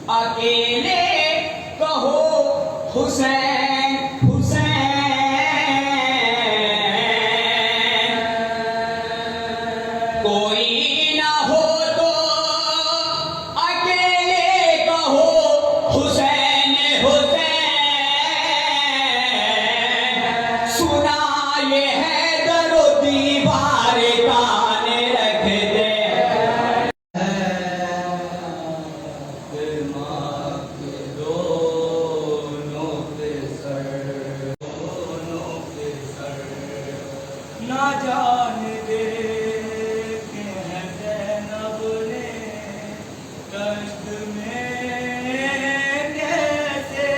اکیلے کہو حسین حسین، کوئی نہ ہو تو اکیلے کہو حسین حسین، سنا یہ ہے در و دیوار کان رکھ دے، نہ جان دے کہ ہے زینب نے دشت میں کیسے،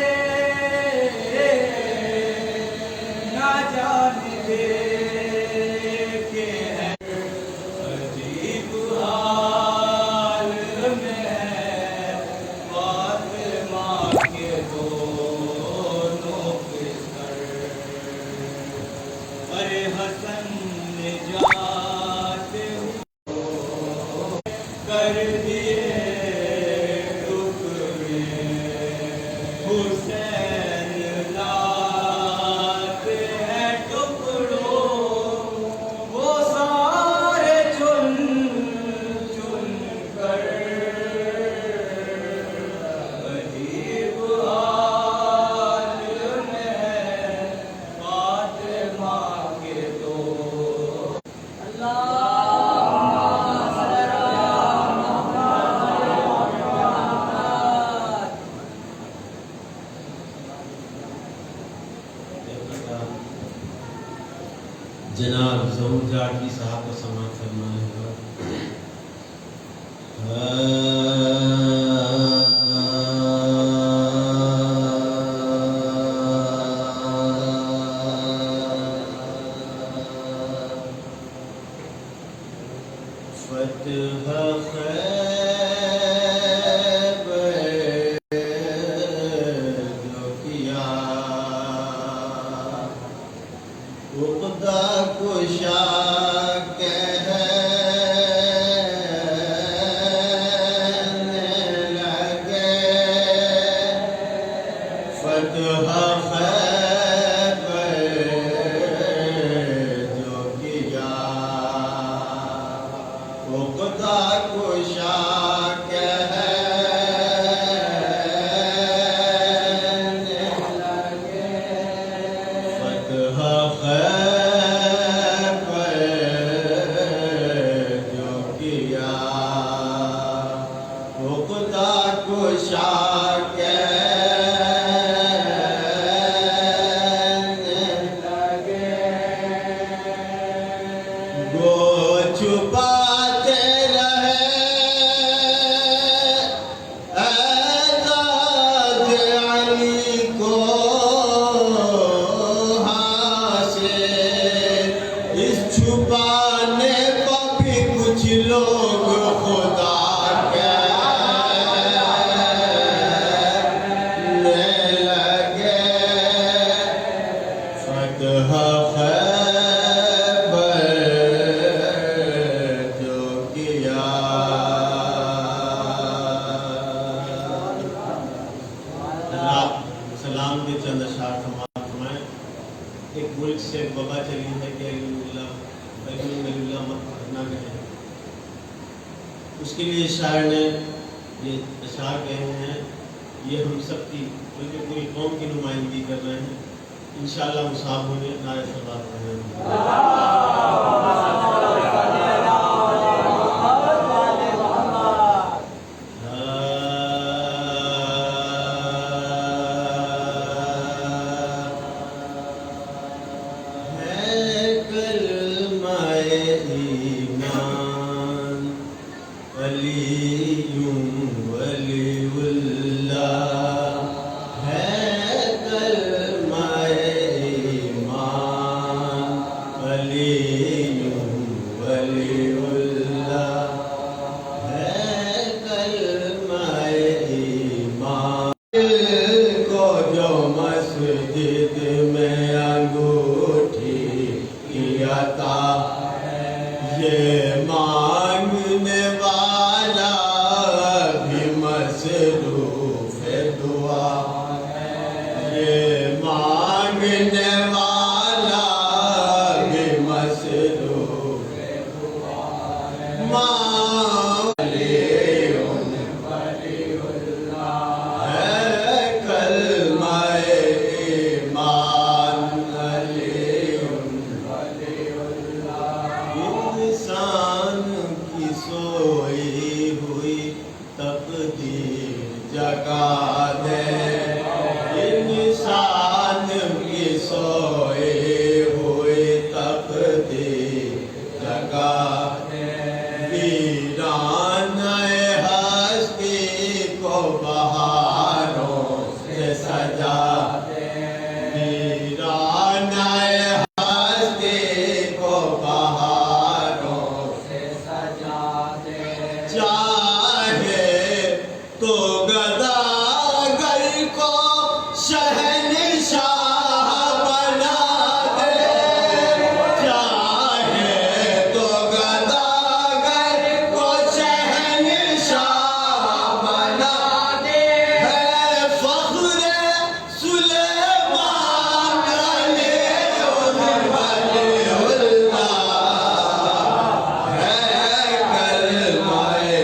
نہ جان دے کہ ہے عجیب حال میں فاطمہ کے دونوں پسر، ارے حسن نجات کر دیے ٹکڑے، حسین لاتے ہیں ٹکڑوں، وہ سارے چن چن کر، عجیب حال میں فاطمہ کے دو جناب ظہور جاٹی صاحب کو سماعت فرمائے گا۔ فتح خیبر جو کیا، عقدہ کشا کہنے لگے، فتح خیبر جو کیا، عقدہ کشا کہنے لگے، فتح خیبر جو کیا، عقدہ کشا کہنے لگے، گو چھپاتے رہے اعزاز علی کو ہاں سے، اس چھپانے پر بھی کچھ لوگ خدا کہنے لگے، فتح خیبر جو کیا۔ حضرات سلام کے چند اشعار سماعت فرمائیں۔ ایک ملک سے وبا چلی ہے کہ اللہ مت پڑھنا کہیں، اس کے لیے شاعر نے یہ اشعار کہے ہیں، یہ ہم سب کی بلکہ پوری قوم کی نمائندگی کر رہے ہیں۔ انشاءاللہ مصاب ہونے نعرہ صلوات پڑھیں۔ ایمان علی ولی اللہ ہے، کلمہ ایمان علی जगा दे इंसान की सोए हुए तकदीर जगा दे वीराने हस्ती को बहारों से सजा दे वीराने हस्ती को बहारों से सजा दे चाहे तो गदागर को शहंशाह बना दे चाहे तो गदागर को शहंशाह बना दे है फख्र सुलेमान वलीउल्लाह है कलमाए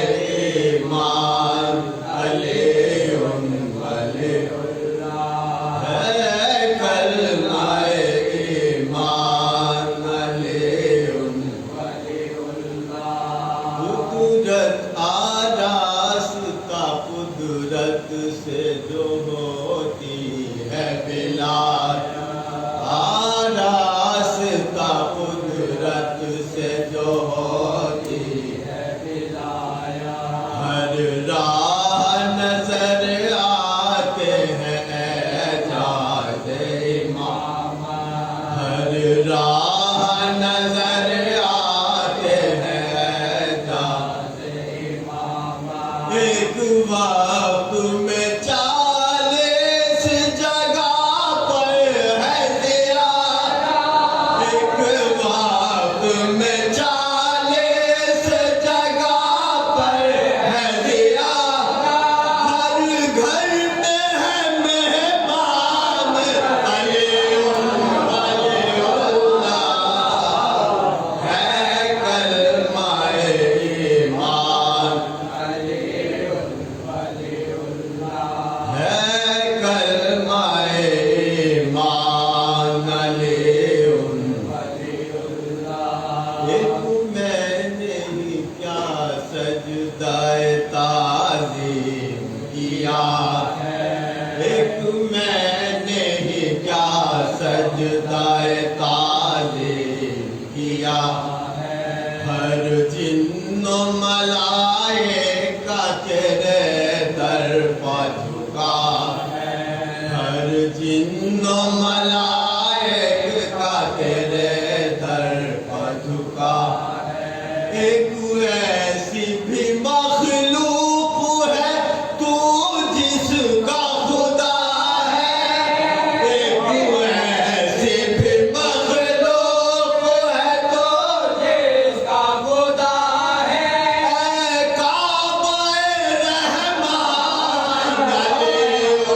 ईमान अलीउन वलीउल्लाह है कलमाए ईमान अलीउन वलीउल्लाह कुदरत आरास्ता कुदरत से जो होती है बिलाल आरास्ता कुदरत से जो होती है बिलाया हर राह नजर आते हैं एजाज इमाम हर राह नजर आते हैं एजाज इमाम एक वक्त में 40 जगह पर है ज़ियारा एक वक्त में 40 जगह पर है ज़ियारा हर घर में है मेहमान अलीउल्लाह है कलमाए ईमान है कलमाए ईमान अलीउल्लाह एक मैंने ही क्या सजदाए ताज़ीम किया है एक मैंने ही क्या सजदाए ताज़ीम किया है हर जिन्नो मलाइका तेरे दर पर झुका है हर जिन्नो मलाइका तेरे दर पर झुका है एक ऐसी भी मखलूक है तू जिसका खुदा है एक ऐसी भी मखलूक है तो जिसका खुदा है काबा रहमान अलीउल्लाह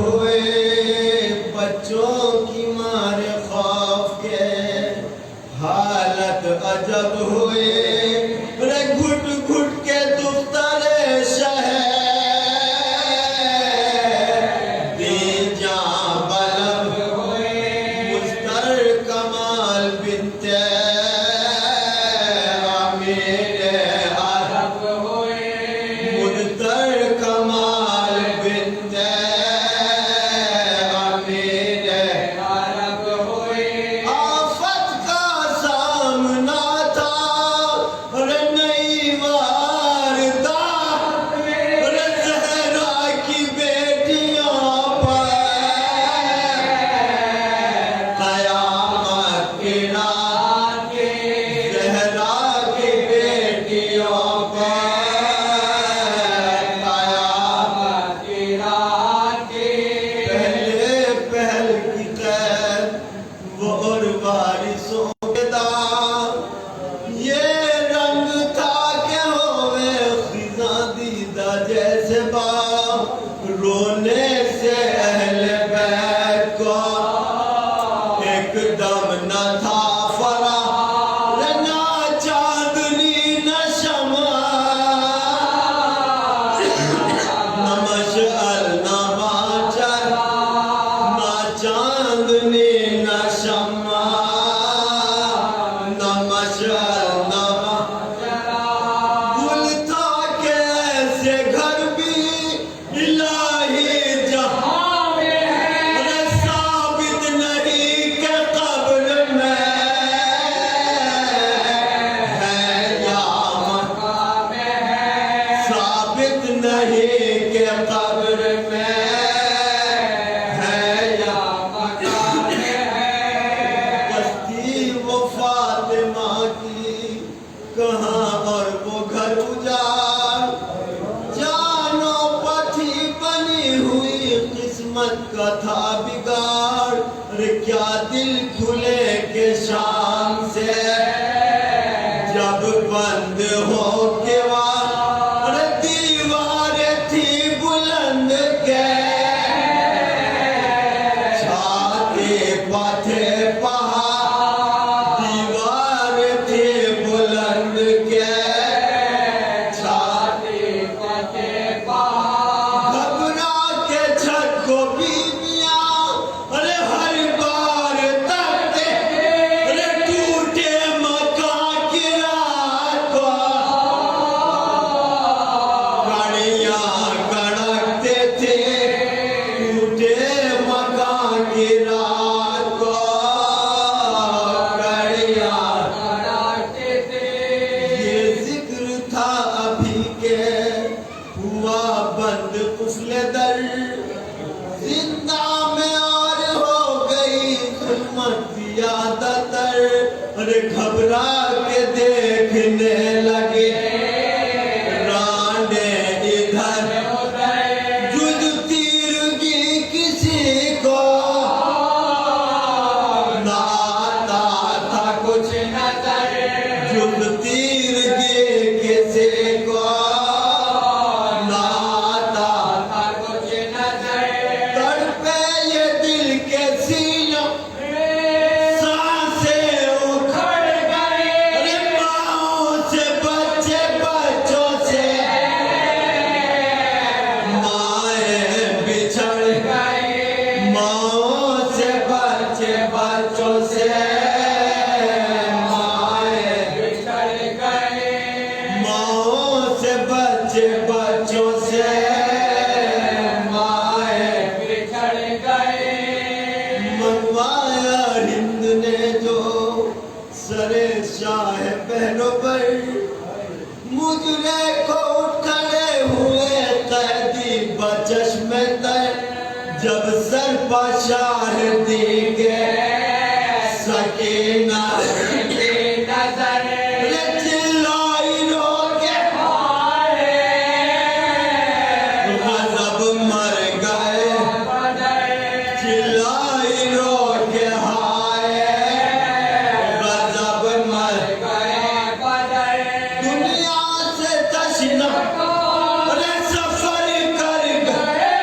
ہوئے بچوں کی مار خوف کے حالت عجب ہوئے رے گھٹ گھٹ کے دفتر شہر دی جاں بلب ہوئے مستر کمال بنت امیر عرب ہوئے مستر کمال بنت امیر عرب ہوئے آفت کا سامنا تھا نئی واردہ زہرا کی بیٹیوں پر قیامت کی رات زہرا کی بیٹیوں پر قیامت کی رات پہلے پہل کی قید وہ اور وارثوں کے داغ یہ رنگ تھا کہ ہوئے خزاں دیدہ جیسے باغ رونے سے اہل بیت کو ایک دم نہ تھا فراغ نہ چاندنی نہ شمع نہ مشعل نہ ماچر نہ چاندنی نہ شمع نہ مشعل نہ گل تھا کہ ایسے گھر بھی الہی جہاں میں ہے ثابت نہیں کہ قبر میں ہے یا مکہ میں ہے ثابت نہیں کہ قبر میں ہے یا مکہ میں ہے بستی وہ فاطمہ کی کہاں اور وہ گھر اجاڑ جانو پتھی بنی ہوئی قسمت کا تھا بگاڑ ارے کیا دل کھلے کہ شام سے جب بند ہو کے ارے دیواریں تھی بلند کے چھاتے پتھر پہاڑ دیوار تھی بلند کے چھاتے پتھر پہاڑ گھبرا کے چھت کو بیویاں ارے ہر بار تکتے ارے ٹوٹے مکان کی رات کو کڑیاں کڑکتے تھے ٹوٹے مکان کی رات کو کڑیاں کڑکتے تھے یہ ذکر تھا ابھی کہ ہوا بند قفل در زندہ میں اور ہو گئی ظلمت زیادہ تر ارے گھبرا کے دیکھنے لگے رانڈے ادھر جد تیرگی کسی کو نہ آتا تھا کچھ نظر جد تیرگی کسی کو نہ آتا تھا کچھ نظر تڑپے یہ دل کے سینوں سانسیں اکھڑ گئے ارے ماؤں سے بچے بچوں سے مائیں بچھڑ گئے ماؤں سے بچے بچوں سے مائیں بچھڑ گئے ماؤں سے بچے بچوں سے مائیں بچھڑ گئے منوایا ہند نے جو سرے شاہ پہلو پر مجرے کو اٹھ کھڑے ہوئے قیدی بچشم تر جب سر پا شاہ دیگے سکینہ کی نظر چلائی رو کے ہائے غضب مر گئے چلائی رو کے ہائے غضب مر گئے دنیا سے تشنہ سفر کر گئے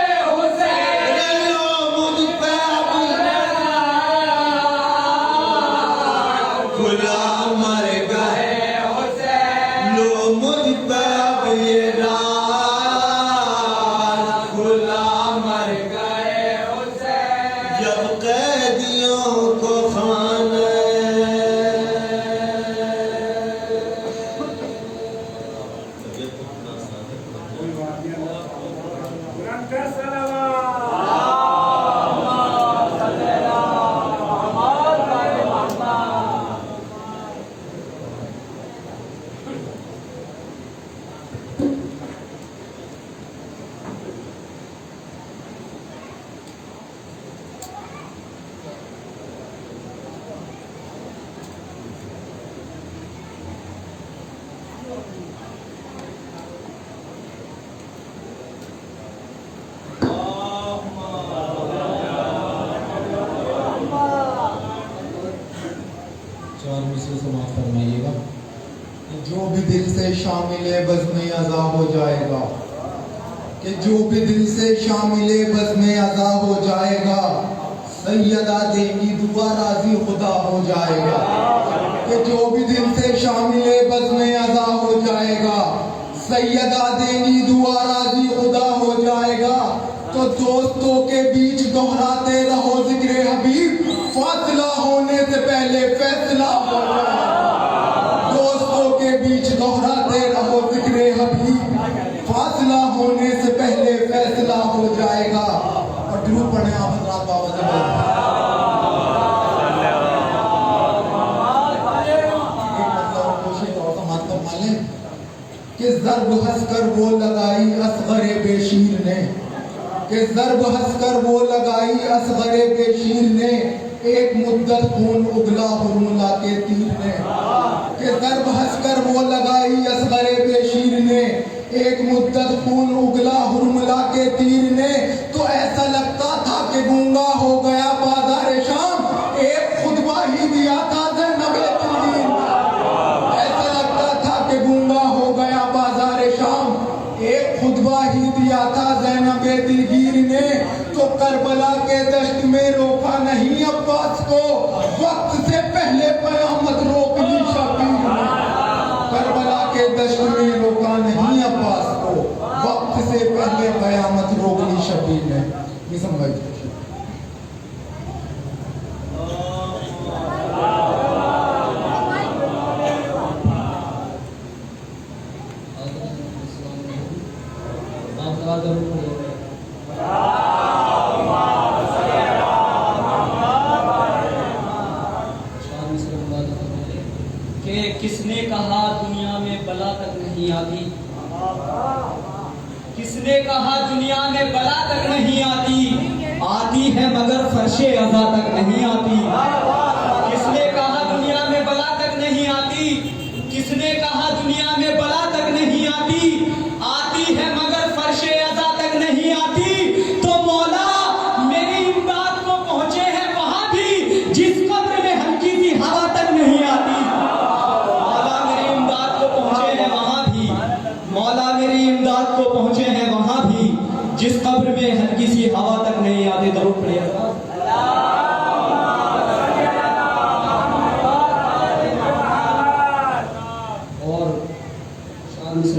से समाप्त फरमाइएगा। जो भी दिल से शामिल बज़्म अज़ा हो जाएगा, कि जो भी दिल से शामिल बज़्म अज़ा हो जाएगा, सैयदा देगी दुआ राजी खुदा हो जाएगा। कि जो भी दिल से शामिल बज़्म अज़ा हो जाएगा, सैयदा देगी दुआ राजी खुदा हो जाएगा। तो दोस्तों के बीच दोहराते रहो ज़िक्र हबीब, फासला होने से पहले फैसला हो जाएगा। दोस्तों के बीच दोहराते रहो ज़िक्र हबीब, फासला होने से पहले फैसला हो जाएगा। और ड्रू पढ़े आप हज़रात बाबा से कि ज़र्ब हंसकर वो लगाई असग़रे बेशीर ने, कि ज़र्ब हंसकर वो लगाई असग़रे बेशीर ने, एक मुद्दत खून उगला हुरमुला के तीर ने। कि ज़र्ब हंसकर वो लगाई असग़रे बेशीर ने, एक मुद्दत खून उगला हुरमुला के तीर ने। तो ऐसा लगता था कि गूंगा हो गया बाज़ार शाम, एक खुतबा ही दिया था ज़ैनबे तीर। ऐसा लगता था कि गूंगा हो गया बाज़ार शाम, एक खुतबा ही दिया था ज़ैनबे दिलगीर ने। तो करबला के दश्त में रोका नहीं अब्बास को, वक्त से पहले क़यामत रोक ली शबीर ने। करबला के दश्त में रोका नहीं अब्बास को, वक्त से पहले क़यामत रोक ली शबीर ने। निज़ाम भाई कि किसने कहा दुनिया में बला तक नहीं आती, किसने कहा दुनिया में बला तक नहीं आती, आती है मगर फर्शे अज़ा तक नहीं आती। किसने कहा दुनिया में बला तक नहीं आती, किसने कहा दुनिया में बला तक नहीं आती, आती है मगर फर्शे अज़ा तक नहीं आती। तो मौला मेरी इमदाद को पहुंचे हैं वहां भी जिस कब्र में हल्की सी हवा तक नहीं आती। मौला मेरी इमदाद को पहुंचे हैं वहां भी, मौला मेरी इमदाद को पहुंचे हैं वहां भी जिस कब्र में हल्की सी हवा तक नहीं आती। दरूद पढ़िएगा।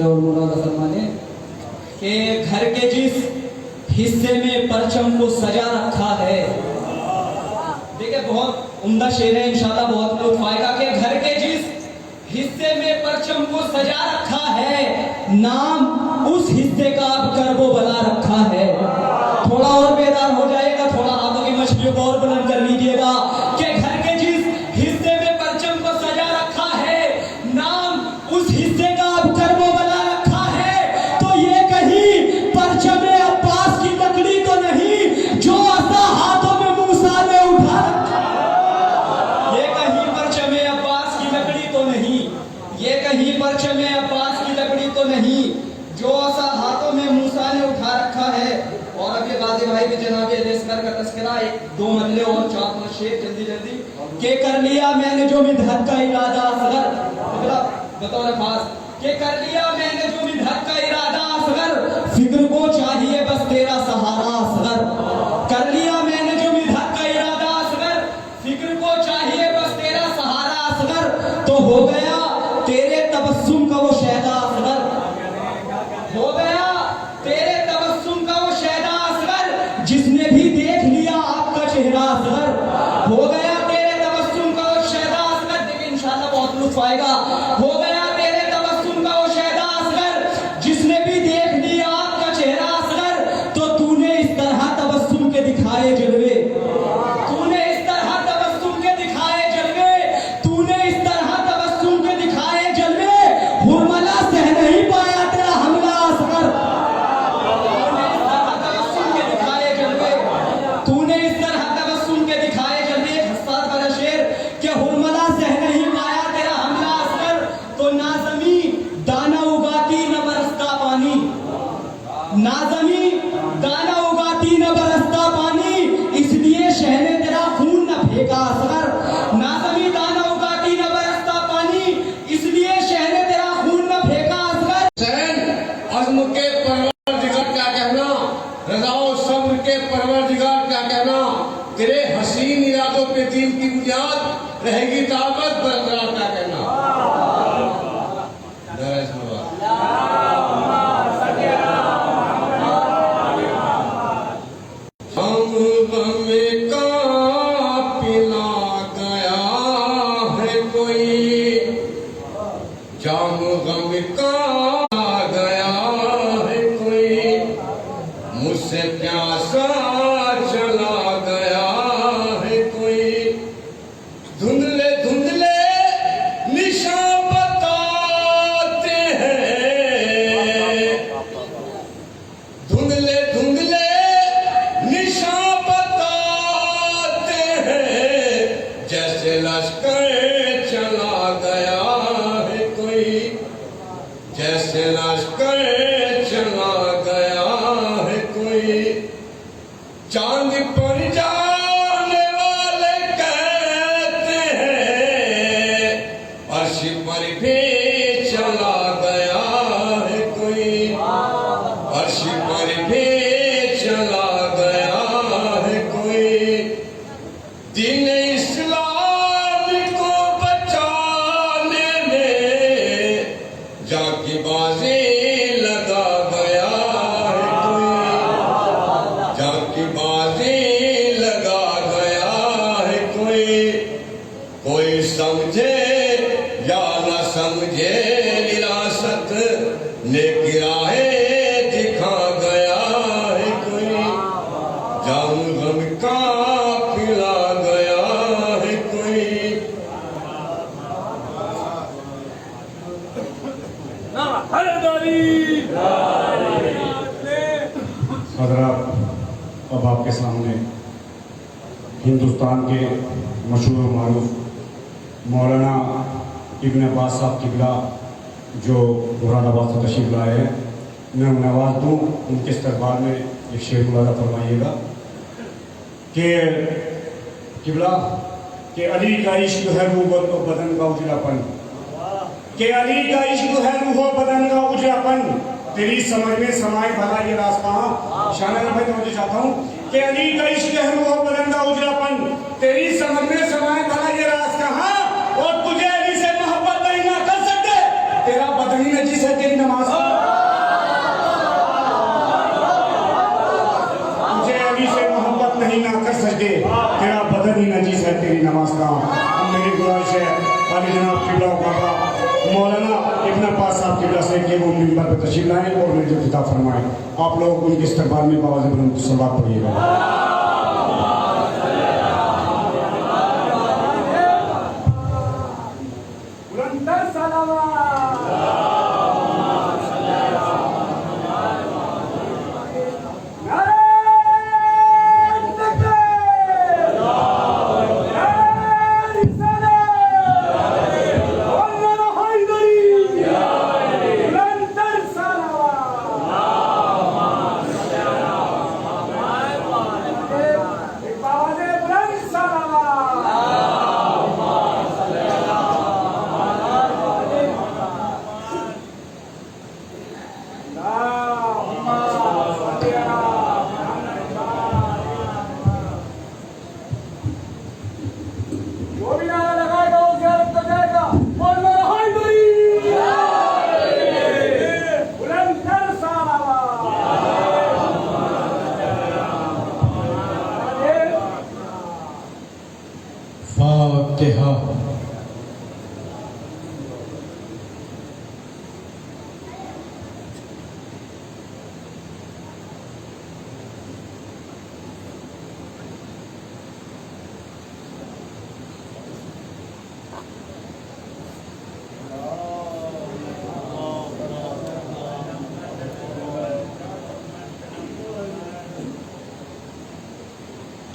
और मुराद फरमाने कि घर के जिस हिस्से में परचम को सजा रखा है, देखिए बहुत उम्दा शेर है, इंशाल्लाह बहुत लुत्फ आएगा। कि घर के जिस हिस्से में परचम को सजा रखा है, नाम उस हिस्से का अब करबो बला रखा है। थोड़ा और बेदार हो जाएगा, थोड़ा हाथों की मछलियों को और बुलंद कर लीजिएगा। कि घर के जिस हिस्से में परचम को सजा रखा है, नाम उस हिस्से का अब करबो बला रखा है। तो ये कहीं परचम अब्बास की लकड़ी तो नहीं जो असा हाथों में मूसा ने उठा रखा है। ये कहीं परचम अब्बास की लकड़ी तो नहीं, ये कहीं परचम अब्बास की लकड़ी तो नहीं जो असा हाथों में मूसा ने उठा रखा है। और अब ये गाजी भाई के जनाबे लेस्कर का तस्करा, एक दो मल्ले और चार पांच शेर जल्दी जल्दी। के कर लिया मैंने जो मिधत का इरादा असगर, बतौर खास के कर लिया मैंने जो मिधत का इरादा असगर, फिक्र को चाहिए बस तेरा सहारा असगर। कर लिया मैंने जो मिधत का इरादा असगर, फिक्र को चाहिए बस तेरा सहारा असगर। तो हो गया तेरे तबस्सुम का वो शहदा असगर, हो गया तेरे तबस्सुम का वो शहदा असगर, जिसने भी देख लिया आपका चेहरा असगर। हो गया तेरे तबस्सुम का वो शहदा असगर, देखिए इंशाल्लाह बहुत लुत्फ आएगा। हो गया तेरे तबस्सुम का वो शहदा असगर, जिसने भी देख लिया आपका चेहरा असगर। परवरदिगार क्या कहना, तेरे हसीन इरादों पे दीन की बुनियाद रहेगी ताकत बरकरार, क्या कहना। जाम गम का गया है कोई, मुझसे प्यासा चला गया है कोई, धुंधले धुंधले निशान बताते हैं, धुंधले धुंधले निशान बताते हैं, जैसे लश्कर चला गया, जैसे लश्कर चला गया है कोई, चांद पर जाने वाले कहते हैं, अर्श पर भी चला गया है कोई, अर्श पर भी चला गया है कोई, दीन इस्लाम को बचाने में जाकी बाजी लगा गया है कोई, जाकी बाजी लगा गया है कोई समझे या न समझे विरासत नेकी राहें दिखा गया है कोई, जाम गम का पिला गया है कोई। हज़रात, अब आपके सामने हिंदुस्तान के मशहूर मारूफ मौलाना इब्न अब्बास साहब किबला जो मुरादाबाद से तशरीफ लाए हैं, मैं उन्हें आवाज़ दूँ, उनके इस्तकबाल में एक शेर मुलादा फरमाइएगा कि किबला कि अली का इश्क है रूह और बदन का उजलापन, कि अली का इश्क है रूह और बदन का उजलापन, तेरी समझ में समाए भला ये राज कहाँ। शाना भाई मैं चाहता हूँ कि अली का इश्क है रूह और बदन का उजलापन, तेरी समझ में समाए भला ये राज कहाँ, और तुझे अली से मोहब्बत नहीं ना कर सकते, तेरा बदन ही नजीस है तेरी नमाज का, तुझे अली से मोहब्बत नहीं ना कर सकते, तेरा बदन ही नजीस है तेरी नमाज का। मेरी गुजारिश है अली जनाब किबला बाबा मौलाना इब्न अब्बास साहब किबला से कि वो मिंबर पर तशरीफ लाएं और मुझे खिताब फरमाएं। आप लोग उनके इस्तकबाल में बाबा बुलंद सलावत पढ़िएगा।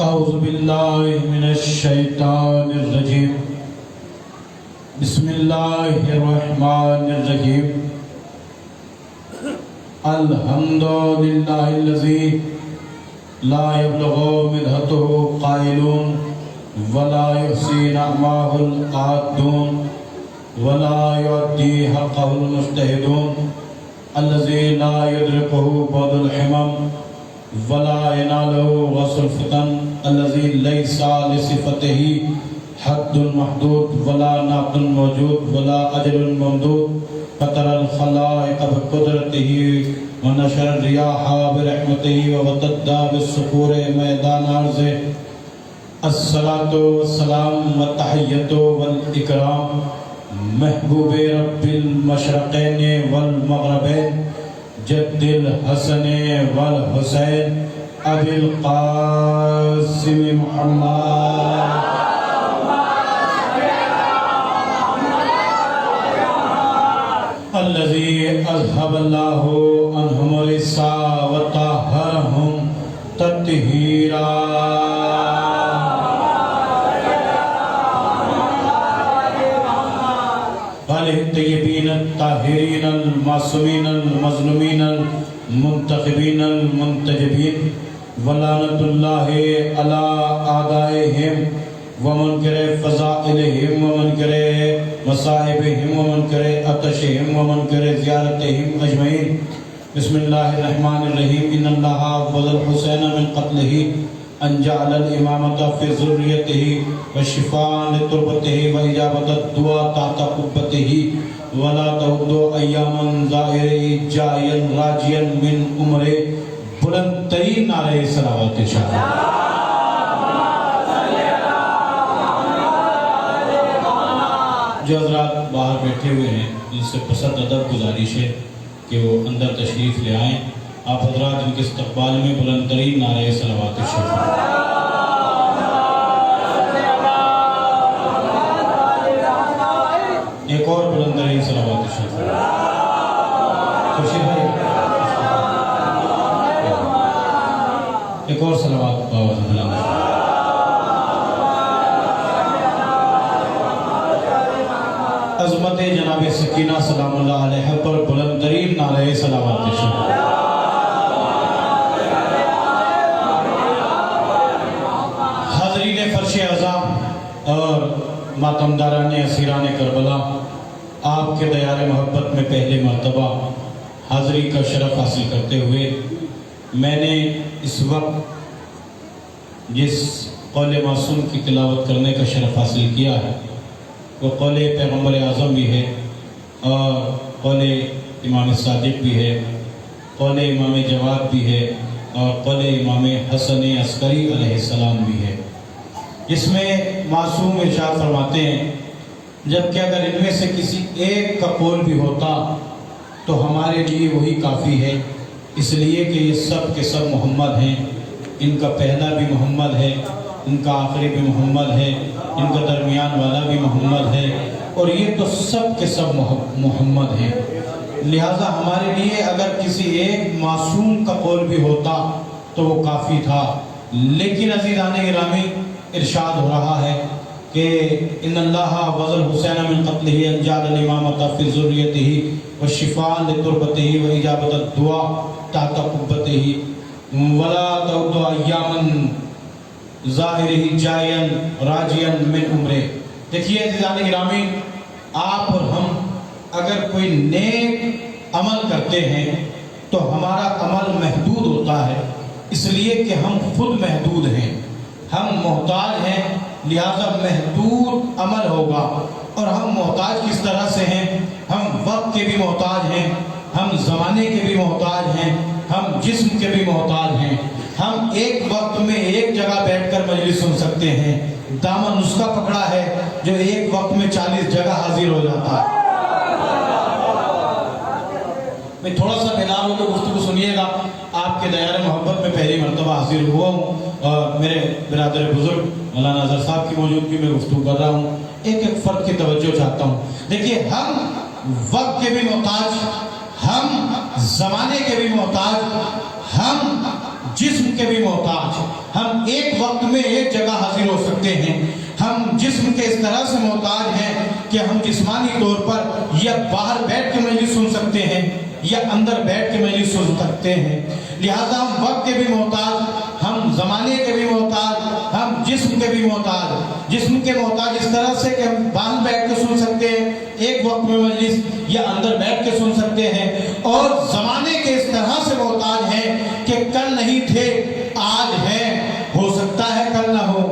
أعوذ بالله من الشيطان الرجيم بسم الله الرحمن الرحيم الحمد لله الذي لا يبلغ مدحته قائلون ولا يحصي نعمه القادون ولا يؤدي حقه المجتهدون الذي لا يدركه بعض الحمم ولا يناله غسل الفتن الذي ليس لصفته حد محدود ولا نقد موجود ولا أجل ممدود فطر الخلائق بقدرته ونشر الرياح برحمته وغطى بالصخور ميدان أرضه الصلاة والسلام والتحية والإكرام محبوب رب المشرقين والمغربين جد الحسن والحسين أبي القاسم محمد الذي أذهب الله عنهم الرجس وطهرهم تطهيرا الطيبين الطاهرين المعصومين المظلومين المنتخبين المنتجبين ولعنة الله على أعدائهم ومنكر فضائلهم ومنكر مصائبهم ومنكر عطشهم ومنكر زيارتهم أجمعين بسم الله الرحمن الرحيم إن الله أفضل الحسين من قتله أن جعل الإمامة في ذريته والشفاء لتربته وإجابة الدعاء تحت قبته ولا تعد أياما ظاهره جايا راجيا من عمره بلند ترین نعرہ صلوات ارشاد جو حضرات باہر بیٹھے ہوئے ہیں ان سے پسند ادب گزارش ہے کہ وہ اندر تشریف لے آئیں آپ حضرات ان کے استقبال میں بلند ترین نعرہ صلوات ارشاد ایک اور بلند ترین صلوات ارشاد خورشید بھائی ایک اور صلوات باوازن بلند عظمت جناب سکینہ سلام اللہ علیہ پر بلند ترین نعرہ صلوات ارشاد حاضرین فرش اعظام اور ماتمداران اسیران کربلا آپ کے دیار محبت میں پہلے مرتبہ حاضری کا شرف حاصل کرتے ہوئے میں نے اس وقت جس قول معصوم کی تلاوت کرنے کا شرف حاصل کیا ہے وہ قول پیغمبر اعظم بھی ہے اور قول امام صادق بھی ہے قول امام جواد بھی ہے اور قول امام حسن عسکری علیہ السلام بھی ہے جس میں معصوم ارشاد فرماتے ہیں جبکہ اگر ان میں سے کسی ایک کا قول بھی ہوتا تو ہمارے لیے وہی کافی ہے اس لیے کہ یہ سب کے سب محمد ہیں ان کا پہلا بھی محمد ہے ان کا آخری بھی محمد ہے ان کا درمیان والا بھی محمد ہے اور یہ تو سب کے سب محمد ہیں لہٰذا ہمارے لیے اگر کسی ایک معصوم کا قول بھی ہوتا تو وہ کافی تھا لیکن عزیزان گرامی ارشاد ہو رہا ہے کہ ان اللہ وضل حسین من قتلہ ان جعل الامامۃ فی ذریتہ والشفاء لتربتہ واجابۃ الدعاء تحت قبتہ ولا تعد ایاما ظاہرہ جایا راجیا من عمرہ دیکھیے عزیزان گرامی آپ اور ہم اگر کوئی نیک عمل کرتے ہیں تو ہمارا عمل محدود ہوتا ہے اس لیے کہ ہم خود محدود ہیں ہم محتاج ہیں لہذا محدود عمل ہوگا اور ہم محتاج کس طرح سے ہیں ہم وقت کے بھی محتاج ہیں ہم زمانے کے بھی محتاج ہیں ہم جسم کے بھی محتاج ہیں ہم ایک وقت میں ایک جگہ بیٹھ کر مجلس سن سکتے ہیں دامن نسخہ پکڑا ہے جو ایک وقت میں 40 جگہ حاضر ہو جاتا ہے میں تھوڑا سا بیدار ہو کے گفتگو سنیے گا آپ کے دیار محبت میں پہلی مرتبہ حاضر ہوا ہوں اور میرے برادر بزرگ مولانا اظہر صاحب کی موجودگی میں گفتگو کر رہا ہوں ایک ایک فرد کی توجہ چاہتا ہوں دیکھیے ہم وقت کے بھی محتاج ہم زمانے کے بھی محتاج ہم جسم کے بھی محتاج ہم ایک وقت میں ایک جگہ حاضر ہو سکتے ہیں ہم جسم کے اس طرح سے محتاج ہیں کہ ہم جسمانی طور پر یا باہر بیٹھ کے مجلس سن سکتے ہیں یا اندر بیٹھ کے مجلس سن سکتے ہیں لہذا ہم وقت کے بھی محتاج ہم زمانے کے بھی محتاج ہم جسم کے بھی محتاج جسم کے محتاج اس طرح سے کہ ہم باہر بیٹھ کے سن سکتے ہیں ایک وقت میں مجلس یا اندر بیٹھ کے سن سکتے ہیں اور زمانے کے اس طرح سے محتاج ہیں کہ कल नहीं थे आज हैं, हो सकता है कल ना हो।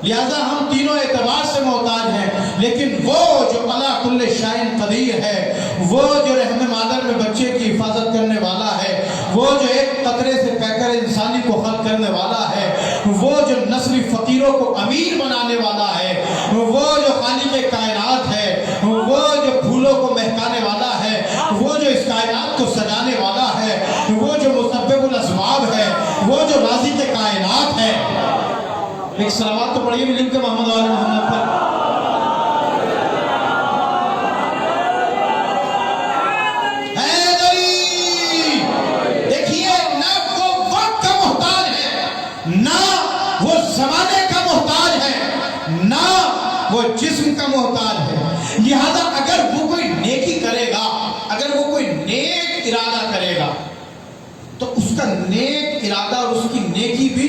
लिहाजा हम तीनों एतबार से मोहताज हैं, लेकिन वो जो अला कुल्ले शाइन कदीर है, वो जो रहम मादर में बच्चे की हिफाजत करने वाला है, वो जो एक कतरे से पैकर इंसानी को खल्क करने वाला है, वो जो नस्ली फकीरों को अमीर बनाने वाला है, वो जो खालिक कायनात है, वो जो फूलों को महकाने वाला है, वो जो इस कायनात को सजाने वाला है, वो जो मुसब्बिबुल असबाब है, वो जो राज़िक़ कायनात है। एक सलावत तो पढ़िए मिलिम के मोहम्मद वाले मोहम्मद पर। देखिए, ना वो वक्त का मोहताज है, ना वो जमाने का मोहताज है, ना वो जिस्म का मोहताज है। लिहाजा अगर वो कोई नेकी करेगा, अगर वो कोई नेक इरादा करेगा, तो उसका नेक इरादा और उसकी नेकी भी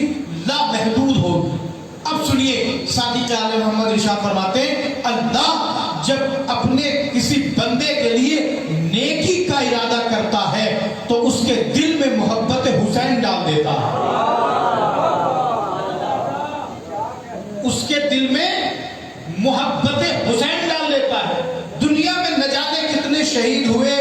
लामहदूद होगी। अब सुनिए, साथी चाले मोहम्मद इरशाद फरमाते हैं, अल्लाह जब अपने किसी बंदे के लिए नेकी का इरादा करता है तो उसके दिल में मोहब्बत हुसैन डाल देता है। उसके दिल में मोहब्बत हुसैन डाल देता है। दुनिया में न जाने कितने शहीद हुए,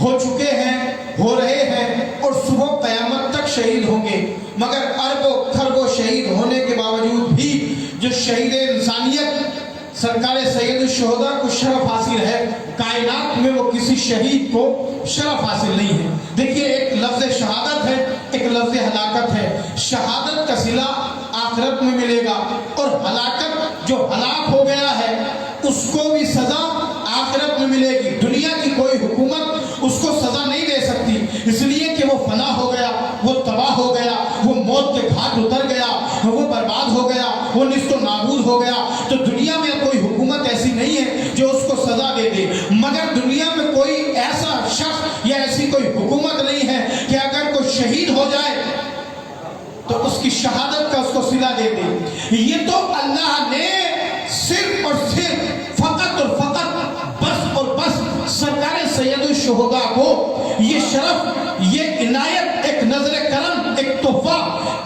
हो चुके हैं, हो रहे हैं और सुबह क़यामत तक शहीद होंगे, मगर अरबों खरबों शहीद होने के बावजूद भी जो शहीद इंसानियत सरकार सैयद शुहदा को शरफ हासिल है, कायनात में वो किसी शहीद को शरफ हासिल नहीं है। देखिए, एक लफ्ज़ शहादत है, एक लफ्ज़ हलाकत है। शहादत का सिला आखिरत में मिलेगा और हलाकत, जो हलाक हो गया है, उसको भी सजा आखिरत में मिलेगी। दुनिया की कोई हुकूमत उसको सजा नहीं दे सकती, इसलिए कि वो फना हो गया, वो तबाह हो गया, वो मौत के घाट उतर गया, वो बर्बाद हो गया, वो निस्तो नाबूद हो गया। तो दुनिया में कोई हुकूमत ऐसी नहीं है जो उसको सजा दे दे, मगर दुनिया में कोई ऐसा शख्स या ऐसी कोई हुकूमत नहीं है कि अगर कोई शहीद हो जाए तो उसकी शहादत का उसको सिला दे दे। ये तो अल्लाह ने सिर्फ और सिर्फ फकत और फकत बस और बस सरकार सैयद शुहदा को ये शरफ, ये इनायत, एक नजर करम, एक तोहफा,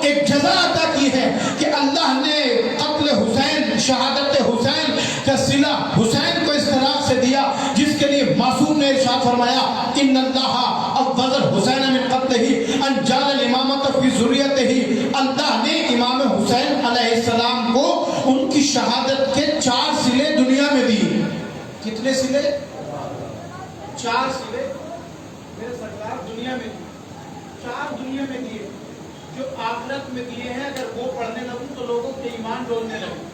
एक जज़ा अता की है कि अल्लाह ने क़त्ल हुसैन, शहादत हुसैन का सिला हुसैन को इस तरह से दिया जिसके लिए मासूम ने इरशाद फरमाया, इन्नल्लाह अफ़ज़ल हुसैन मिन क़त्लिही अन जअल इमामत फी ज़ुर्रियतिही। अल्लाह ने इमाम हुसैन अलैहिस्सलाम को उनकी शहादत के 4 सिले दुनिया में दिए। कितने सिले? 4 सिले मेरे सरकार दुनिया में दिए, 4 दुनिया में दिए। जो आखिरत में दिए हैं, अगर वो पढ़ने लगूं तो लोगों के ईमान डोलने लगे।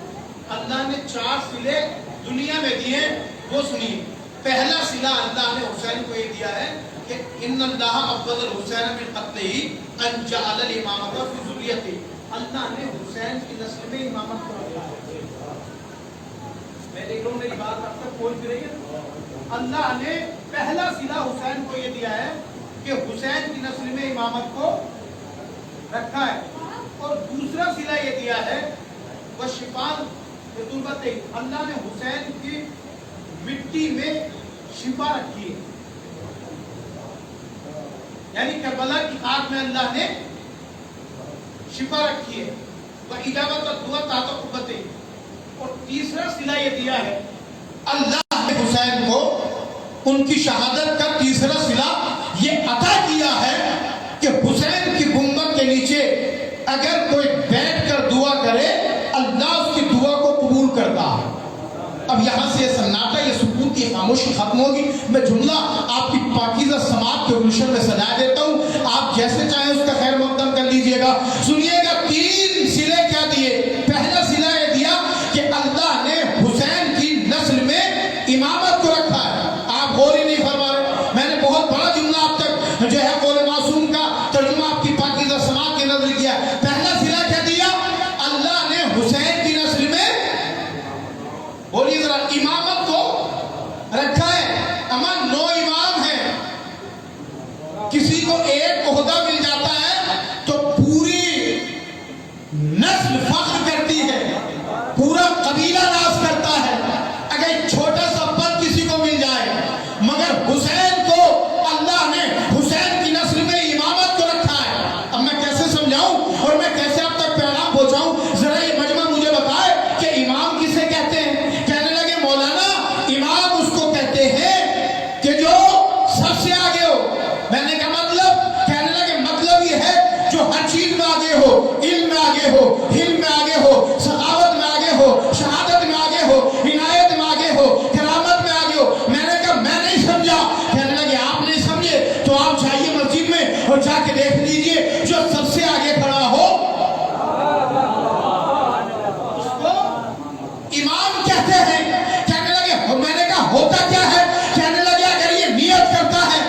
अल्लाह ने 4 सिले दुनिया में दिए, वो सुनिए। पहला सिला अल्लाह ने हुसैन को ये दिया है कि इन्नल्लाह अफ़ज़ल हुसैन मिन क़त्लिही अन जअल इमामत फी ज़ुर्रियतिही। अल्लाह ने हुसैन की नस्ल में इमामत को रखा है। मैं देख रहा हूं मेरी बात अब तक पहुंच रही है। अल्लाह ने पहला सिला हुसैन को ये दिया है कि हुसैन की नस्ल में इमामत को रखा है, और दूसरा सिला ये दिया है वह शिफान तुर्बत। अल्लाह ने हुसैन की मिट्टी में शिफा रखी है, यानी करबला की आग में अल्लाह ने शिफा रखी है। वह इजाबत और दुआ ताकत कुव्वते। और तीसरा सिला ये दिया है अल्लाह ने हुसैन को उनकी शहादत का तीसरा सिला ये अता किया है कि हुसैन की गुंबद के नीचे अगर कोई बैठकर दुआ करे, अल्लाह उसकी दुआ को कबूल करता है। अब यहाँ से ये सन्नाटा, ये सुकून की खामोशी खत्म होगी। मैं जुमला आपकी पाकीज़ा समात के गुलशन में सजा देता हूँ, आप जैसे चाहें उसका खैर मकदम कर लीजिएगा। सुनिएगा, 3 सिले क्या दिए। पहला सिला ये दिया कि अल्लाह ने हुसैन की नस्ल में इमामत को रखा है। आप गौर ही नहीं फरमा रहे। मैंने बहुत बड़ा जुमला आप तक जो है कौल मासूम का तर्जुमा आपकी पाकीज़ा समात के नजर किया। पहला सिला क्या दिया? अल्लाह ने हुसैन की नस्ल में, बोलिए जरा, इमामत को रखा है। अमन 9 इमाम हैं, किसी को एक ओहदा मिल जाता है तो पूरी नस्ल फख्र करती है, पूरा कबीला नाज करता है। अगर एक छोटा सा पद किसी को मिल जाए, मगर हुसैन को अल्लाह ने हुसैन की नस्ल में इमामत को रखा आगे हो, हिल्म में आगे हो, सखावत में आगे हो, शहादत में आगे हो, इनायत में आगे हो, करामत में आगे हो। मैंने कहा मैं नहीं समझा। कहने लगे आप नहीं समझे तो आप जाइए मस्जिद में और जाके देख लीजिए जो सबसे आगे खड़ा हो उसको इमाम कहते हैं। कहने लगे मैंने कहा होता क्या है? कहने लगे अगर ये नियत करता है,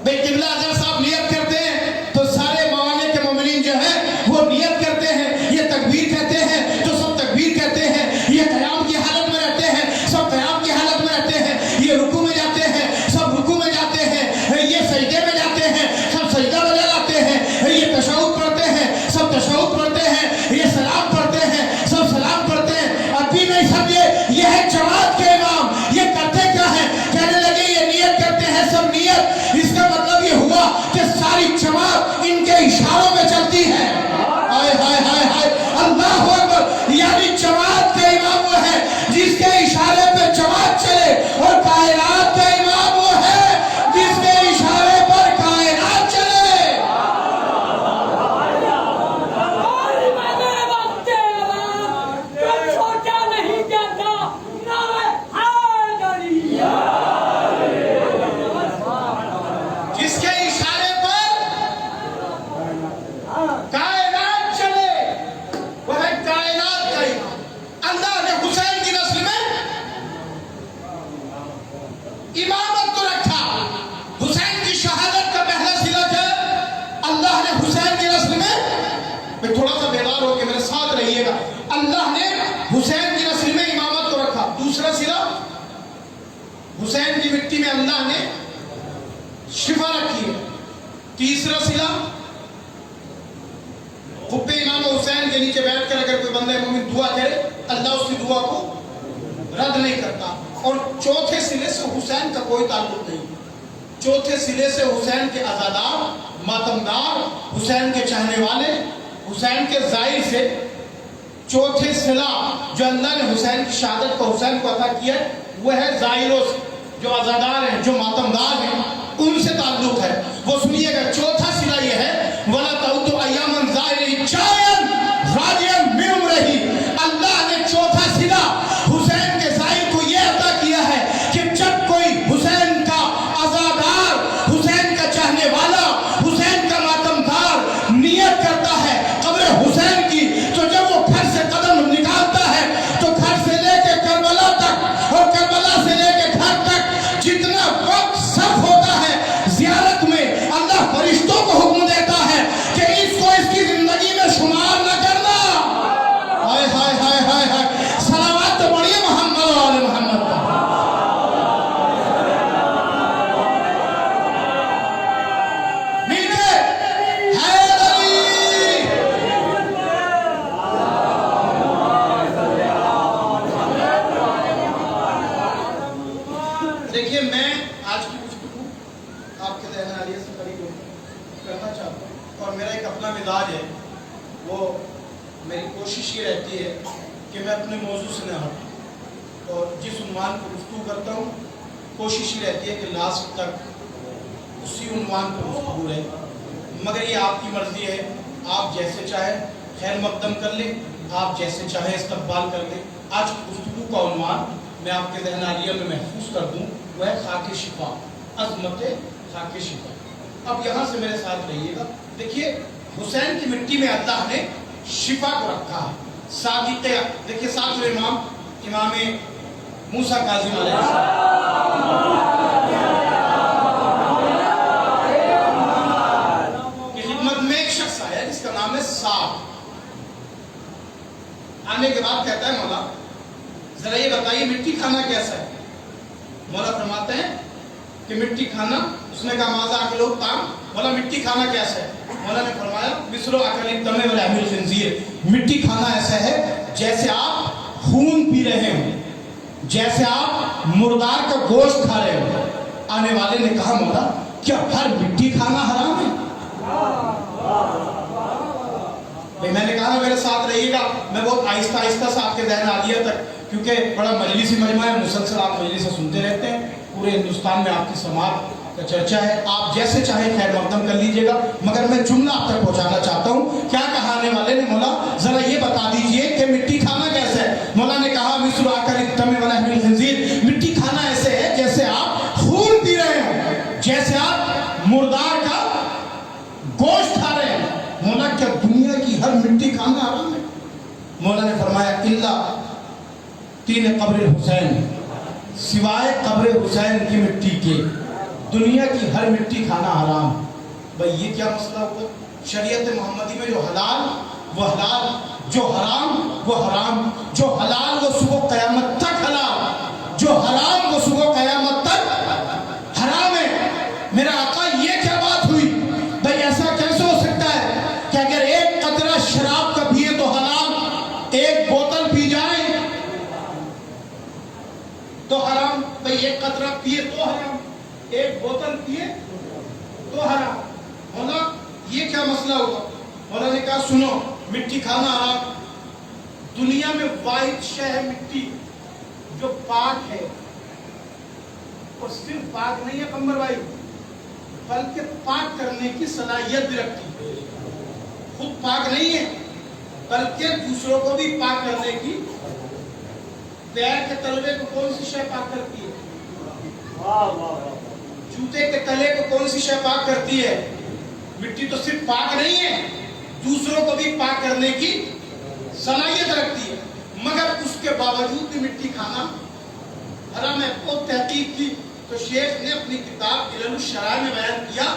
भाई किबला अजहर साहब नियत करते हैं तो सारे मवाले के मोमिनीन जो है वो नियत करते हैं, ये तकबीर कहते हैं तो सब तकबीर कहते हैं, ये क़याम की हालत में रहते हैं सब क़याम की हालत में रहते हैं, ये रुकू में जाते हैं सब रुकू में जाते हैं, ये सजदे में जाते हैं सब सजदा में जाते हैं, ये तशहुद पढ़ते हैं सब तशहुद पढ़ते हैं, ये सलाम पढ़ते हैं सब सलाम पढ़ते हैं। अभी नहीं समझे ये है जमात के इमाम। ये करते क्या है? कहने लगे ये नियत करते हैं सब नियत। इसका मतलब ये हुआ कि सारी जमात इनके इशारों में चलती है। हाय हाय हाय हाय अल्लाहु अकबर। यानी जमात का इमाम वो है जिसके इशारे पे जमात चले और कायनात का इमाम वो है जिसके इशारे पर कायनात चले। जिसके इशारे पर कायनात चले वह है कायनात का इमाम। अल्लाह ने हुसैन की नस्ल में इमामत को रखा। हुसैन की शहादत का पहला सिला क्या? अल्लाह ने हुसैन की नस्ल में, थोड़ा सा बेदार होकर मेरे साथ रहिएगा, अल्लाह ने हुसैन की नस्ल में इमामत को रखा। दूसरा सिला हुसैन की मिट्टी में अल्लाह ने शिफा रखी है। तीसरा सिला खुब्बे इमाम हुसैन के नीचे बैठकर अगर कोई बंदा मोमिन दुआ करे अल्लाह उसकी दुआ को रद्द नहीं करता। और चौथे सिले से हुसैन का कोई ताल्लुक नहीं। चौथे सिले से हुसैन के अज़ादार, मातमदार, हुसैन के चाहने वाले, हुसैन के ज़ाहिर से चौथे सिला जो अल्लाह ने हुसैन की शहादत को हुसैन को अता किया है वह है ज़ाहिरों से, जो अज़ादार हैं, जो मातमदार हैं, उनसे ताल्लुक है। वो सुनिएगा, चौथा सिला ये है वला तउदु अय्यामन ज़ाहिरी चायन राजियन मिन उमरिही। अल्लाह ने चौथा सिला हुसैन के ज़ाहिर को ये अता किया है कि जब कोई हुसैन का अज़ादार, हुसैन का चाहने वाला, हुसैन का मातमदार नियत करता है कब्र हुसैन की, तो जब वो घर से कदम निकालता है तो घर से लेके करबला तक और करबला से लेके घर तक जितना वक्त सब होता है ज़ियारत में, अल्लाह फरिश्तों को हुक्म देता है कि इसको इसकी जिंदगी में शुमार न करना। हाय हाय हाय हाय हाय सलावत तो बढ़िए मोहम्मद वाले मोहम्मद का। नीचे हैदरी। देखिए मैं आज की गुफ्तगू आपके ज़हन आलिया से करीब करना चाहता हूँ और मेरा एक अपना मिजाज है, वो मेरी कोशिश ये रहती है कि मैं अपने मौजू से न हटूँ और जिस उन्वान पर गुफ्तगू करता हूँ कोशिश ये रहती है कि लास्ट तक उसी उन्वान पर गुफ्तगू रहे। मगर ये आपकी मर्ज़ी है, आप जैसे चाहे खैर मकदम कर लें, आप जैसे चाहे इस्तकबाल कर लें। आज की गुफ्तगू का उन्वान मैं आपके ज़हन आलिया में महफूज कर दूँ, वह है खाके शिफा, अज़मत खाके शिफा। अब यहाँ से मेरे साथ रहिएगा। देखिए हुसैन की मिट्टी में अल्लाह ने शिफा को रखा है। सादिक़े, देखिए साथ इमाम मूसा काज़िम की खिदमत में एक शख्स आया जिसका नाम है साद। आने के बाद कहता है मौला जरा ये बताइए मिट्टी खाना कैसा है? मौला फरमाते हैं कि मिट्टी खाना, उसने कहा माज़ा अकलु ताम, मौला मिट्टी खाना कैसा है? मौला ने फरमाया मिस्रो अकली तमे व लहमिल खिंजीर, मिट्टी खाना ऐसा है जैसे आप खून पी रहे हो, जैसे आप मुर्दार का गोश्त खा रहे हो। आने वाले ने कहा मौला क्या हर मिट्टी खाना हराम है? मैंने कहा मेरे साथ रहिएगा, मैं बहुत आहिस्ता आहिस्ता से आपके ज़हन आलिया तक, क्योंकि बड़ा मजलिसी मजमा है, मुसलसल आप मजलिस से सुनते रहते हैं, पूरे हिंदुस्तान में आपकी समाज का चर्चा है, आप जैसे चाहे खैर मकदम कर लीजिएगा, मगर मैं जुमला आप तक पहुंचाना चाहता हूँ। क्या कहा आने इल्ला तीन कब्र हुसैन, सिवाय कब्र हुसैन की मिट्टी के दुनिया की हर मिट्टी खाना हराम। भाई ये क्या मसला हुआ? शरीयत मोहम्मदी में जो हलाल वो हलाल, जो हराम वो हराम, जो हलाल वो सुबह क़यामत तक हलाल, जो हराम वो सुबह क़यामत तक हराम है। मेरा आका ये क्या बात हुई? भाई ऐसा कैसे हो सकता है कि अगर एक कतरा शराब का पिए तो हराम, एक बोतल पी जाए तो हराम। भाई एक कतरा पिए तो हराम, एक बोतल पिए तो हराम होना, ये क्या मसला हुआ? मौलाना ने कहा सुनो, मिट्टी खाना हराम। दुनिया में वाहिद शय है मिट्टी जो पाक है, और सिर्फ पाक नहीं है कमर भाई, बल्कि पाक करने की सलाहियत भी रखती है। खुद पाक नहीं है बल्कि दूसरों को भी पाक करने की। पैर के तलवे को कौन सी शय पाक करती है? जूते के तले को कौन सी शय पाक करती है? मिट्टी तो सिर्फ पाक नहीं है, दूसरों को भी पाक करने की सलाहियत रखती है, मगर उसके बावजूद भी मिट्टी खाना हराम है। वो तहकीक की तो शेख ने अपनी किताब इल्मुल शराय में बयान किया,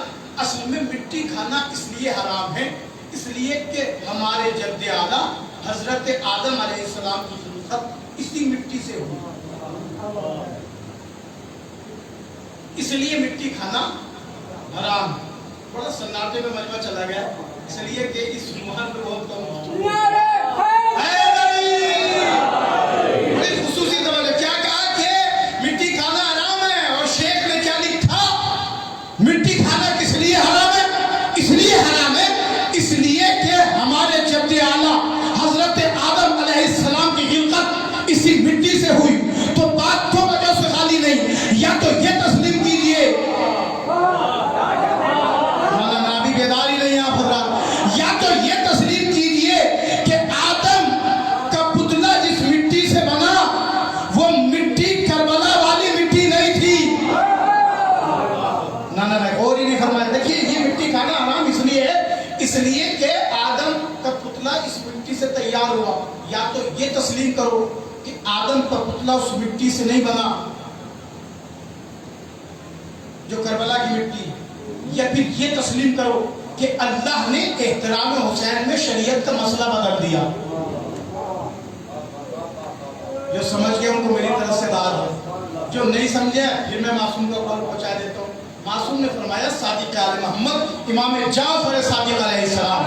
असल में मिट्टी खाना इसलिए हराम है इसलिए कि हमारे जद्दे आला हजरत आदम अलैहिस्सलाम की खिलकत इसी मिट्टी से हुई, इसलिए मिट्टी खाना हराम। बड़ा सन्नाटे में मजमा चला गया, इसलिए कि इस मुहर में बहुत कम बड़ी खुसूसी दवा क्या कहा कि मिट्टी खाना हराम है, और शेख ने क्या लिखा? मिट्टी खाना किस लिए हराम है? इसलिए हराम है इसलिए कि हमारे जद्दे आला हजरत आदम अलैहिस्सलाम की खिलकत इसी मिट्टी से हुई। तो बात दो वजह से खाली नहीं, या तो ये तस्लीम कीजिए, नाभी बेदारी नहीं आप हो रहा, या तो ये तस्लीम कीजिए कि आदम का पुतला जिस मिट्टी से बना वो मिट्टी करबला वाली मिट्टी नहीं थी। ना और ही नहीं फरमाया। देखिए ये मिट्टी खाना हराम इसलिए कि आदम का पुतला इस मिट्टी से तैयार हुआ। या तो ये तस्लीम करो कि आदम का पुतला उस मिट्टी से नहीं बना जो करबला की मिट्टी, या फिर ये तस्लीम करो कि अल्लाह ने एहतराम हुसैन में शरीयत का मसला बदल दिया। जो समझ गए उनको मेरी तरफ से दाद है, जो नहीं समझे फिर मैं मासूम को कॉल पहुंचा देता हूँ। मासूम ने फरमाया सादिक आले मोहम्मद इमाम जाफर सादिक अलैहिस्सलाम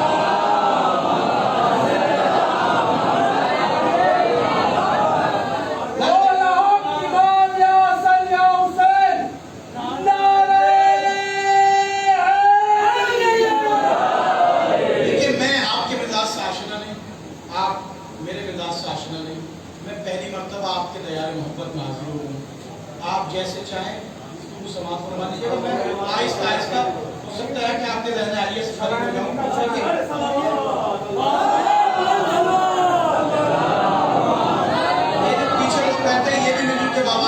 आपके दयाल मोहब्बत में हाजिर हूँ। आप जैसे चाहें तो समाप्त फरमा दीजिएगा। मैं आहिस्ता आहिस्ता हो सकता है कि आपके रहने आलिया से फारिग हो जाऊँ। ये जो पीछे लोग बैठे हैं ये भी मिलजुल के बाबा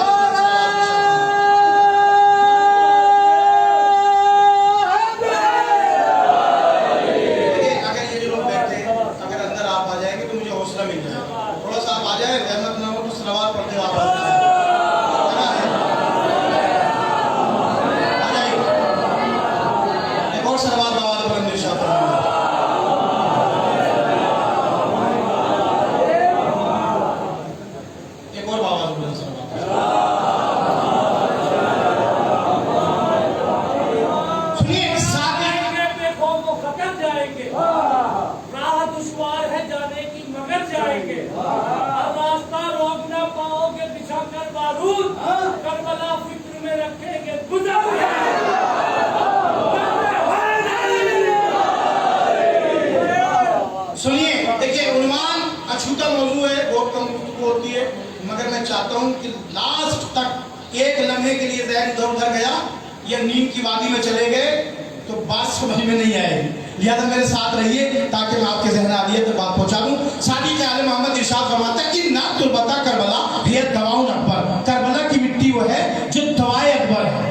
अगर ये जो लोग बैठे हैं अगर अंदर आप आ जाएंगे तो मुझे हौसला मिल जाएगा। थोड़ा सा आप आ जाए, रहमत ना हो तो सलावत पढ़ते हुए आप एक और सलावत बाबा बुलंद इरशाद फरमाइए। एक और बाबा बुलंद सलावत सुनिए। राह दुश्वार है जाने की मगर जाएंगे, रास्ता रोक ना पाओगे बिछा कर बारूद, करबला फिक्र में रखेंगे गुजर सुनिए। देखिए उन्वान अछूता मौजू है, बहुत कम गुफ्तगू होती है, मगर मैं चाहता हूँ कि लास्ट तक एक लम्हे के लिए ज़हन इधर उधर गया या नींद की वादी में चले गए तो बात समझ में नहीं आएगी। लिहाजा मेरे साथ रहिए ताकि मैं आपके ज़हन आलिया तक बात पहुंचा दूं। सादी के आले मोहम्मद इरशाद फरमाते हैं कि ना तुलबता करबला फिर दवाउन अकबर, करबला की मिट्टी वो है जो दवाए अकबर है।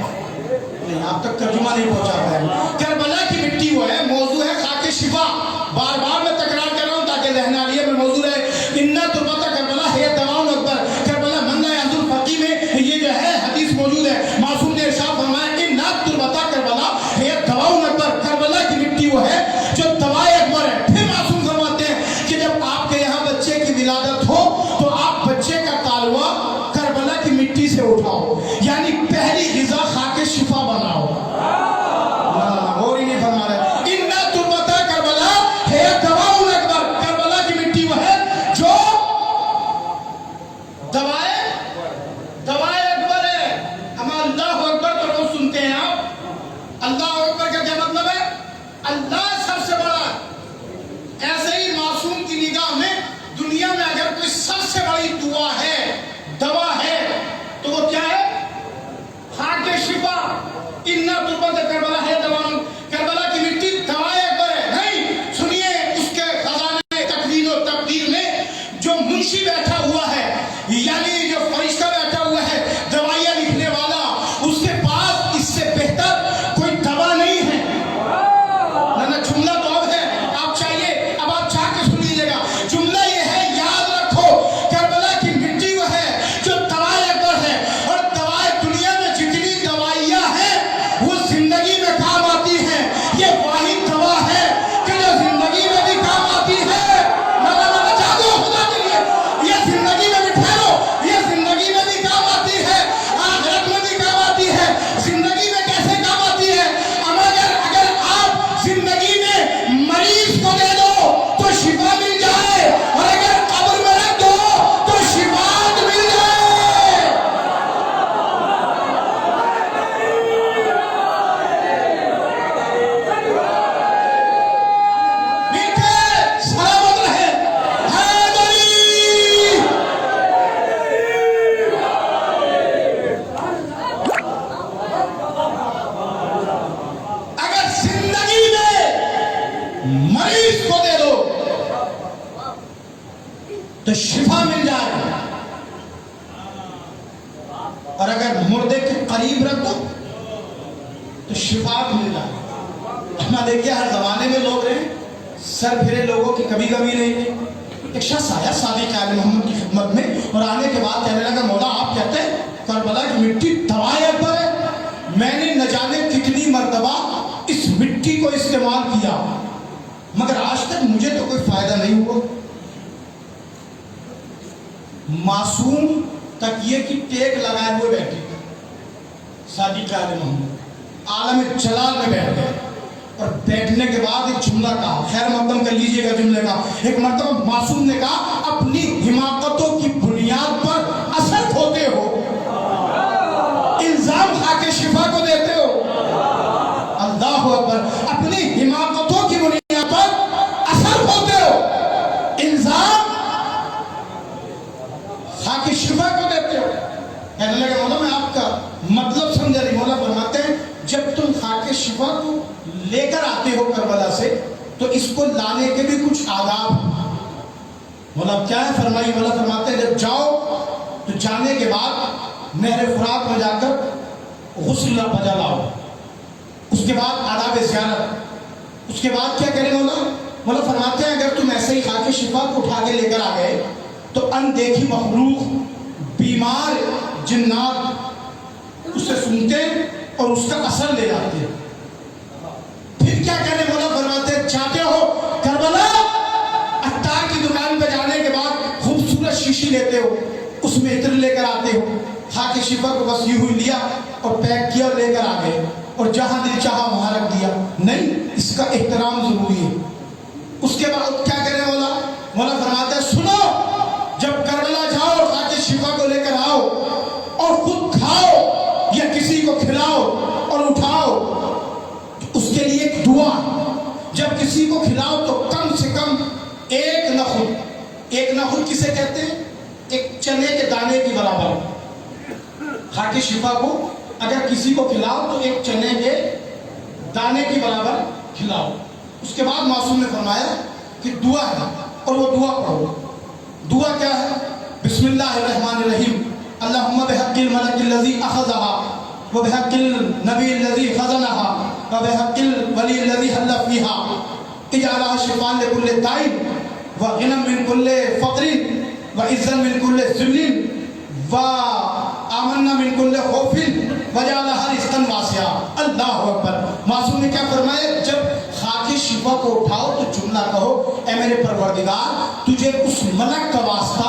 नहीं आप तक तर्जुमा नहीं पहुंचा पाया। करबला की मिट्टी वो है, मौजू है खाके शिफा। बार बार मैं तकरार कर रहा हूँ ताकि ज़हन आलिया में मौजूद है। इन्ना तुलबता की निगाह में दुनिया में अगर कोई सबसे बड़ी दुआ है, दवा है, तो वो क्या है? खाके शिफा। इन्ना तुर्बत करबला है दवा, करबला की मिट्टी दवाए पर है। नहीं, सुनिए, उसके खजाने तकदीर और तकदीर में जो मुंशी बैठा हुआ है, यानी जो फरिश्ता बैठा हुआ है, दवाइयां लिखने वाला, उसके पास इससे बेहतर कोई दवा नहीं है। ना जुमला तो अब है, आप चाहिए, अब आप चाह के सुन लीजिएगा। जुमला ये है, याद रखो, करबला की मिट्टी वो है जो दवाए पर है, और दवाएं दुनिया में जितनी दवाइयां हैं वो जिंदगी में काम आती हैं। ये वाहिद दवा है कि जो जिंदगी में भी काम आती है। ना जादू खुदा के लिए, ये जिंदगी में भी ठहरो, ये जिंदगी में भी काम आती है, आखिरत में भी काम आती है। जिंदगी में कैसे काम आती है? अगर आप जिंदगी में मरीज को दे दो तो शिफा मिल जाए, और अगर कब्र में रख दो तो शिफात मिल जाए। मीठे सलामत रहे, हैदरी। अगर जिंदगी में मरीज को दे दो तो शिफा मिल जाए, और अगर मुर्दे के करीब रख दो तो शिफात मिल जाए। हम देखिए, हर जमाने में लोग रहे, सर फिरे लोगों की कभी कभी नहीं रही। एक शख्स आया सादिक आले मोहम्मद की खिदमत में, और आने के बाद कहने लगा, मौला आप कहते हैं करबला की मिट्टी दवाए पर है। मैंने न जाने कितनी मर्तबा इस मिट्टी को इस्तेमाल किया, मगर आज तक मुझे तो कोई फायदा नहीं हुआ। मासूम तकिए की टेक लगाए हुए बैठे सादिक आले मोहम्मद आलम जलाल में बैठ गए, और बैठने के बाद एक जुमला कहा, खैर मकदम कर लीजिएगा जुमले का। एक मर्तबा मासूम ने कहा, अपनी हिमाकतों की बुनियाद पर असर खोते हो, इल्जाम खाके शिफा को देते हो। अल्लाह अकबर। अपनी हिमाकतों की बुनियाद पर असर खोते हो, इल्जाम खाके शिफा को देते हो। कहने लगे, मौला मैं आपका मतलब समझा नहीं। मौला फरमाते हैं, जब तुम खाके शिफा को लेकर आते हो करबला से, तो इसको लाने के भी कुछ आदाब। मौला क्या है फरमाइए। मौला फरमाते हैं, जब जाओ तो जाने के बाद नहर फुरात में जाकर गुस्ल बजा लाओ, उसके बाद आदाब ज़ियारत, उसके बाद क्या करें मौला? मौला फरमाते हैं, अगर तुम ऐसे ही खाके शिफा को उठा के लेकर आ गए तो अनदेखी मखलूक, बीमार जिन्नात उसे सुनते और उसका असर ले जाते। फिर क्या कहने? मौला फरमाते हैं, चाहते हो करबला, अत्तार की दुकान पे जाने के बाद खूबसूरत शीशी लेते हो, उसमें इत्र लेकर आते हो, खाके शिफा को बस यूं ही लिया और पैक किया और लेकर आ गए, और जहां दिल चाहा वहां रख दिया। नहीं, इसका एहतराम जरूरी है। उसके बाद क्या करें मौला? मौला फरमाते हैं, सुनो, जब करबला जाओ खाके शिफा को लेकर आओ और खुद खाओ या किसी को खिलाओ और उठाओ, उसके लिए एक दुआ। जब किसी को खिलाओ तो कम से कम एक नखुद किसे कहते हैं? एक चने के दाने के बराबर। खाके शिफा को अगर किसी को खिलाओ तो एक चने के दाने के बराबर खिलाओ। उसके बाद मासूम ने फरमाया कि दुआ है, और वो दुआ पढ़ो। दुआ क्या है? बिस्मिल्लाहिर्रहमानिर्रहीम, अल्लाहुम्मा बिहक्किल मलकिल लज़ी अख़ज़हा व बिहक्किल नबील लज़ी ख़ज़नहा व बिहक्किल वलील लज़ी हल्ला फ़ीहा इजअलहा शिफ़ाअन लिकुल्लि दाइन व गिनम मिन कुल्लि फ़क़रिन व इज़्ज़न मिन कुल्लि ज़ुल्लिन व आमन्ना मिन कुल्लि ख़ौफ़िन वजअलहा रिज़्क़न वासिआ। अल्लाहु अकबर। मासूम ने क्या फरमाया? जब खाके शिफा को उठाओ तो जुमला कहो, ऐ मेरे परवरदिगार, तुझे उस मलक का वास्ता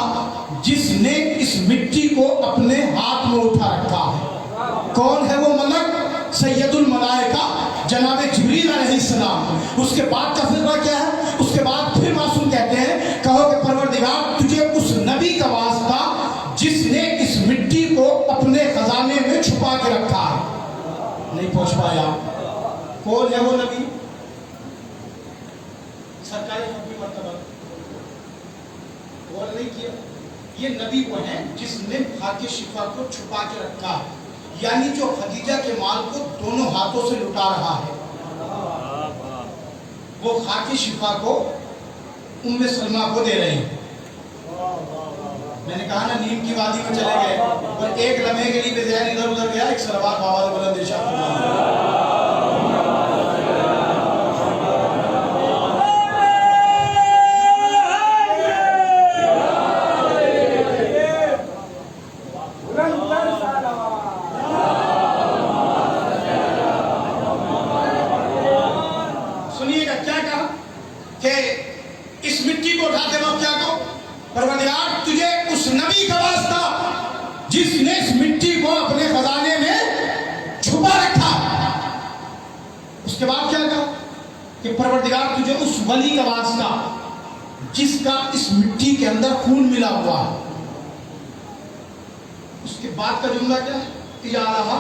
जिसने इस मिट्टी को अपने हाथ में उठा रखा है। कौन है वो मलक? सैयदुल मलाइका जनाब जिब्रील अलैहिस्सलाम। उसके बाद का फिर क्या है? उसके बाद फिर मासूम कहते हैं, कहो कि परवरदिगार, तुझे उस नबी का वास्ता जिसने इस मिट्टी को अपने खजाने में छुपा के रखा है। नहीं पहुंच पाया। कौन है वो नबी? सरकारी मरतबा नहीं किया। ये नबी वो हैं जिसने खाके शिफा को छुपा के रखा, यानी जो खदीजा के माल को दोनों हाथों से लुटा रहा है, वो खाके शिफा को उम्मे सलमा को दे रहे हैं। मैंने कहा ना नीम की वादी में चले गए और एक लम्हे के लिए ज़हन इधर उधर गया, एक सलवात बाबा बुलंद इरशाद परवरदिगार तुझे उस नबी का वास्ता जिसने इस मिट्टी को अपने खजाने में छुपा रखा। उसके बाद क्या कहा कि परवरदिगार तुझे उस वली का वास्ता जिसका इस मिट्टी के अंदर खून मिला हुआ है। उसके बाद का जुमला क्या है? या रहा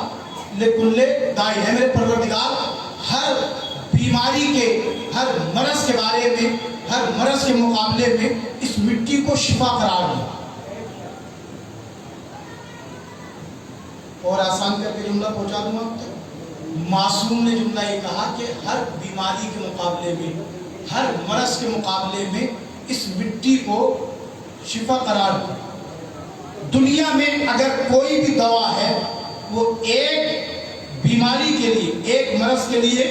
लेकुल्ले दाई है, मेरे परवरदिगार हर बीमारी के, हर मरज के बारे में, हर मरज के मुकाबले में इस मिट्टी को शिफा करार दिया। और आसान करके जुमला पहुंचा दूंगा आप तक। मासूम ने जुमला ये कहा कि हर बीमारी के मुकाबले में, हर मरज के मुकाबले में इस मिट्टी को शिफा करार दिया। दुनिया में अगर कोई भी दवा है वो एक बीमारी के लिए, एक मरज के लिए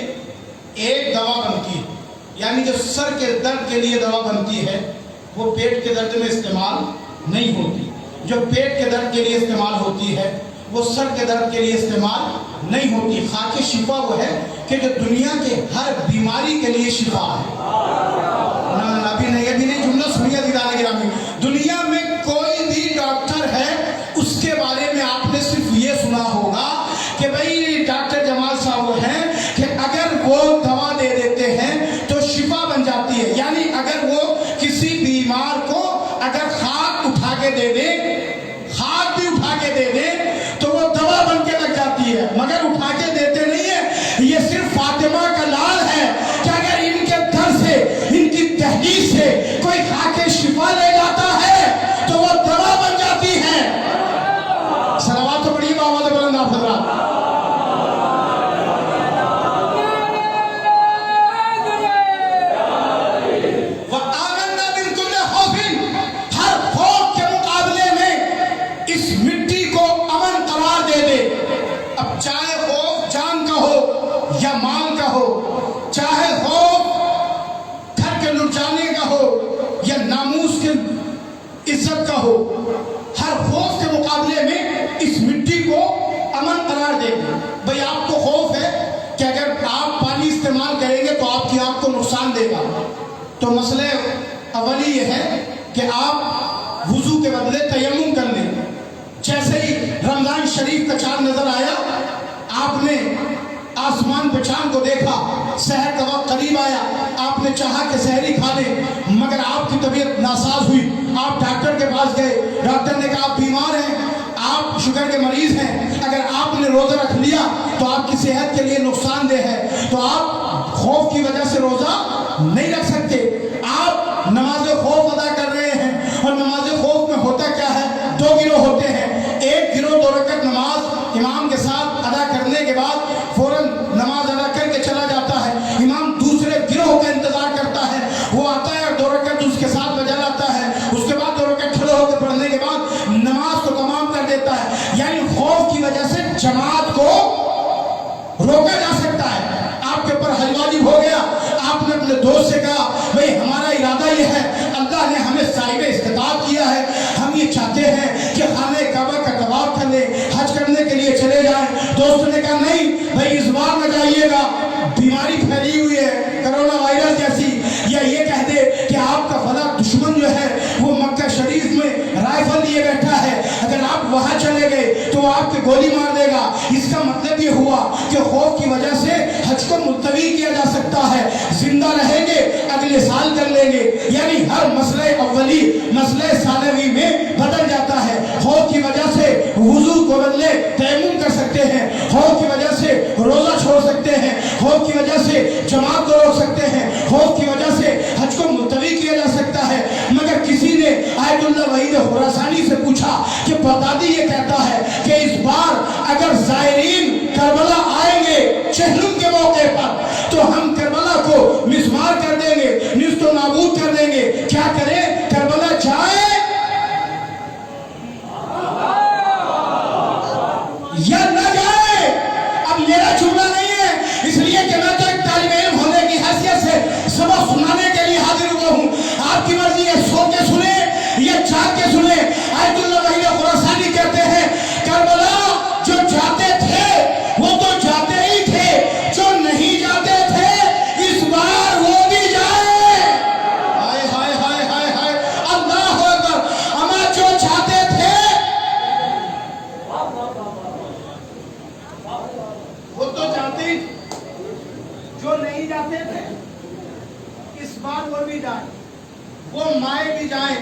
एक दवा बनती है, यानी जो सर के दर्द के लिए दवा बनती है वो पेट के दर्द में इस्तेमाल नहीं होती। जो पेट के दर्द के लिए इस्तेमाल होती है वो सर के दर्द के लिए इस्तेमाल नहीं होती। खाके शिफा वो है कि जो दुनिया के हर बीमारी के लिए शिफा है। ना अभी नहीं जुमला सुनिए दीदार गिरामी। दुनिया में कोई भी डॉक्टर है उसके बारे में आपने सिर्फ ये सुना होगा कि भाई डॉक्टर जमाल साहब वो हैं कि अगर वो दवा दे देते हैं तो शिफा बन जाती है। यानी अगर वो किसी बीमार को अगर खाक उठा के दे दे, खाक भी उठा के दे दे तो वो दवा बन के लग जाती है, मगर उठा के देते नहीं है। ये सिर्फ फातिमा का लाल है कि अगर इनके घर से, इनकी तहजीब से कोई खाके शिफा ले जाता है तो वो दवा बन जाती है। सलावत तो बड़ी बाबा बुलंद हज़रात। या माल का हो, चाहे हो घर के लुट जाने का हो या नामूस के इज्जत का हो, हर खौफ के मुकाबले में इस मिट्टी को अमन करार देंगे। भाई आपको खौफ है कि अगर आप पानी इस्तेमाल करेंगे तो आपकी आंख को नुकसान देगा, तो मसले अवली ये है कि आप वुजू के बदले तयम्मुम कर लें। जैसे ही रमजान शरीफ का चांद नजर आया, आपने आसमान पे चांद को देखा, सहर का वक्त करीब आया, आपने चाहा कि सहरी खा लें, मगर आपकी तबीयत नासाज हुई, आप डॉक्टर के पास गए, डॉक्टर ने कहा आप बीमार हैं, आप शुगर के मरीज हैं, अगर आपने रोजा रख लिया तो आपकी सेहत के लिए नुकसानदेह है, तो आप खौफ की वजह से रोजा नहीं रख सकते। आप नमाज खौफ अदा कर रहे हैं, और नमाज खौफ में होता क्या है, दो गिरोह होते हैं। एक गिरोह 2 रकअत नमाज इमाम के साथ अदा करने के बाद फौरन नमाज अदा करके चला जाता है। इमाम दूसरे गिरोह का इंतजार करता है, वो आता है और 2 रकअत उसके साथ बजा लाता है, उसके बाद 2 रकअत खड़े होकर पढ़ने के बाद नमाज को तमाम कर देता है। यानी खौफ की वजह से जमात को रोका जा सकता है। आपके ऊपर हजवाजिब हो गया, आपने अपने दोस्त से कहा भाई हमारा इरादा ये है, अल्लाह ने हमें साहिब इस्तिताअत किया है, हम ये चाहते हैं कि खाने काबा का तवाफ कर ले, हज करने के लिए चले जाएं। दोस्त ने कहा नहीं भाई इस बार न जाइएगा, बीमारी फैली हुई है कोरोना वायरस जैसी, या ये कह दे कि आपका फला दुश्मन जो है वो मक्का शरीफ में राइफल लिए बैठा है, अगर आप वहां चले गए तो आपके गोली मार देगा। इसका मतलब ये हुआ कि खौफ की वजह से हज को मुलतवी किया जा सकता है, जिंदा रहेंगे अगले साल कर लेंगे। यानी हर मसले अव्वली मसले सानवी में बदल जाता है। खौफ की वजह से वुजू को बदले तयम्मुम कर सकते हैं, खौफ की वजह से रोजा छोड़ सकते हैं, खौफ की वजह से जमात को रोक सकते हैं, खौफ की वजह से हज को मुलतवी किया जा सकता है। मगर किसी ने आयतुल्लाह वहीद खुरासानी से पूछा कि बगदादी ये कहता है कि इस बार अगर ज़ायरीन करबला आएंगे चहलुम के मौके पर तो हम करबला को मिसमार कर देंगे, निस्तो नाबूद कर देंगे। क्या करें? करबला जाए या न जाए? अब मेरा जुमला नहीं है, इसलिए कि मैं तो एक तालिब इल्म होने की हैसियत से सबक सुनाने के लिए हाजिर हुआ हूँ। आपकी मर्जी है, सो के सुने या जाग के सुने। आयतुल्लाह वहीद खुरासानी कहते हैं करबला जो जाते थे वो तो जाते ही थे, जो नहीं जाते थे इस बार वो भी जाए। हाय हाय हाय हाय हाय, अल्लाह अकबर। अमा जो जाते थे वो तो जाते ही, जो नहीं जाते थे इस बार वो भी जाए। वो माए भी जाए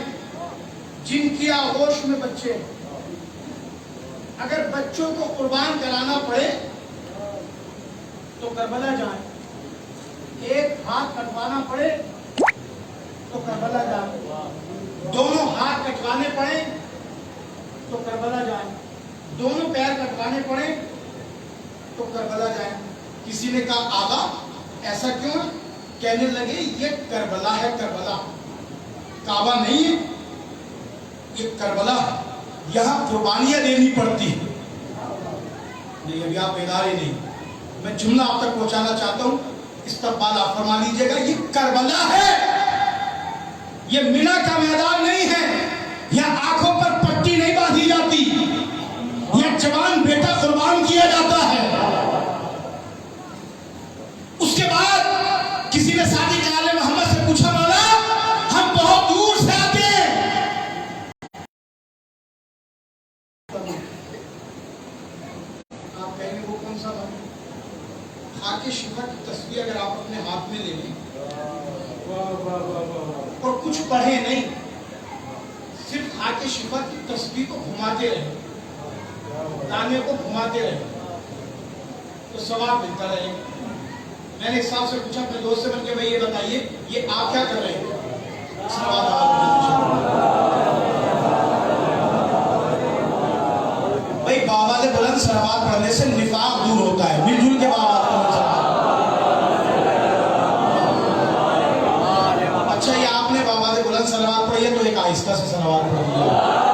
जिनकी आगोश में बच्चे, अगर बच्चों को कुर्बान कराना पड़े तो करबला जाए। एक हाथ कटवाना पड़े तो करबला जाए, दोनों हाथ कटवाने पड़े तो करबला जाए, दोनों पैर कटवाने पड़े तो करबला जाए। किसी ने कहा आगा ऐसा क्यों? कहने लगे ये करबला है, करबला काबा नहीं है, ये करबला है, यहाँ कुर्बानियां देनी पड़ती है। नहीं, अभी आप बेदार ही नहीं। मैं जुमला आप तक पहुंचाना चाहता हूँ, इस्तक़बाल आप फरमा लीजिएगा। ये करबला है, ये मिना का मैदान नहीं है। यहाँ आंखों पर पट्टी नहीं बांधी जाती, यहाँ जवान बेटा कुर्बान किया जाता है। उसके बाद किसी ने शादी के आले मोहम्मद से पूछा, मौला हम बहुत दूर से आते हैं। आप कहेंगे वो कौन सा बात? खाके शिफा की तस्वीर अगर आप अपने हाथ में ले लें और कुछ पढ़े नहीं, सिर्फ खाके शिफा की तस्वीर को घुमाते रहे, दाने को घुमाते रहे तो सवाब मिलता रहेगा। मैंने एक साहब से पूछा, अपने दोस्त से बन के, भाई ये बताइए ये आप क्या कर रहे हैं? भाई बाबा से बुलंद सलावत पढ़ने से निफाक दूर होता है। मिलजुल के बाबा अच्छा, ये आपने बाबा से बुलंद सलावत पढ़ी है तो एक आहिस्ता से सलावत पढ़िए।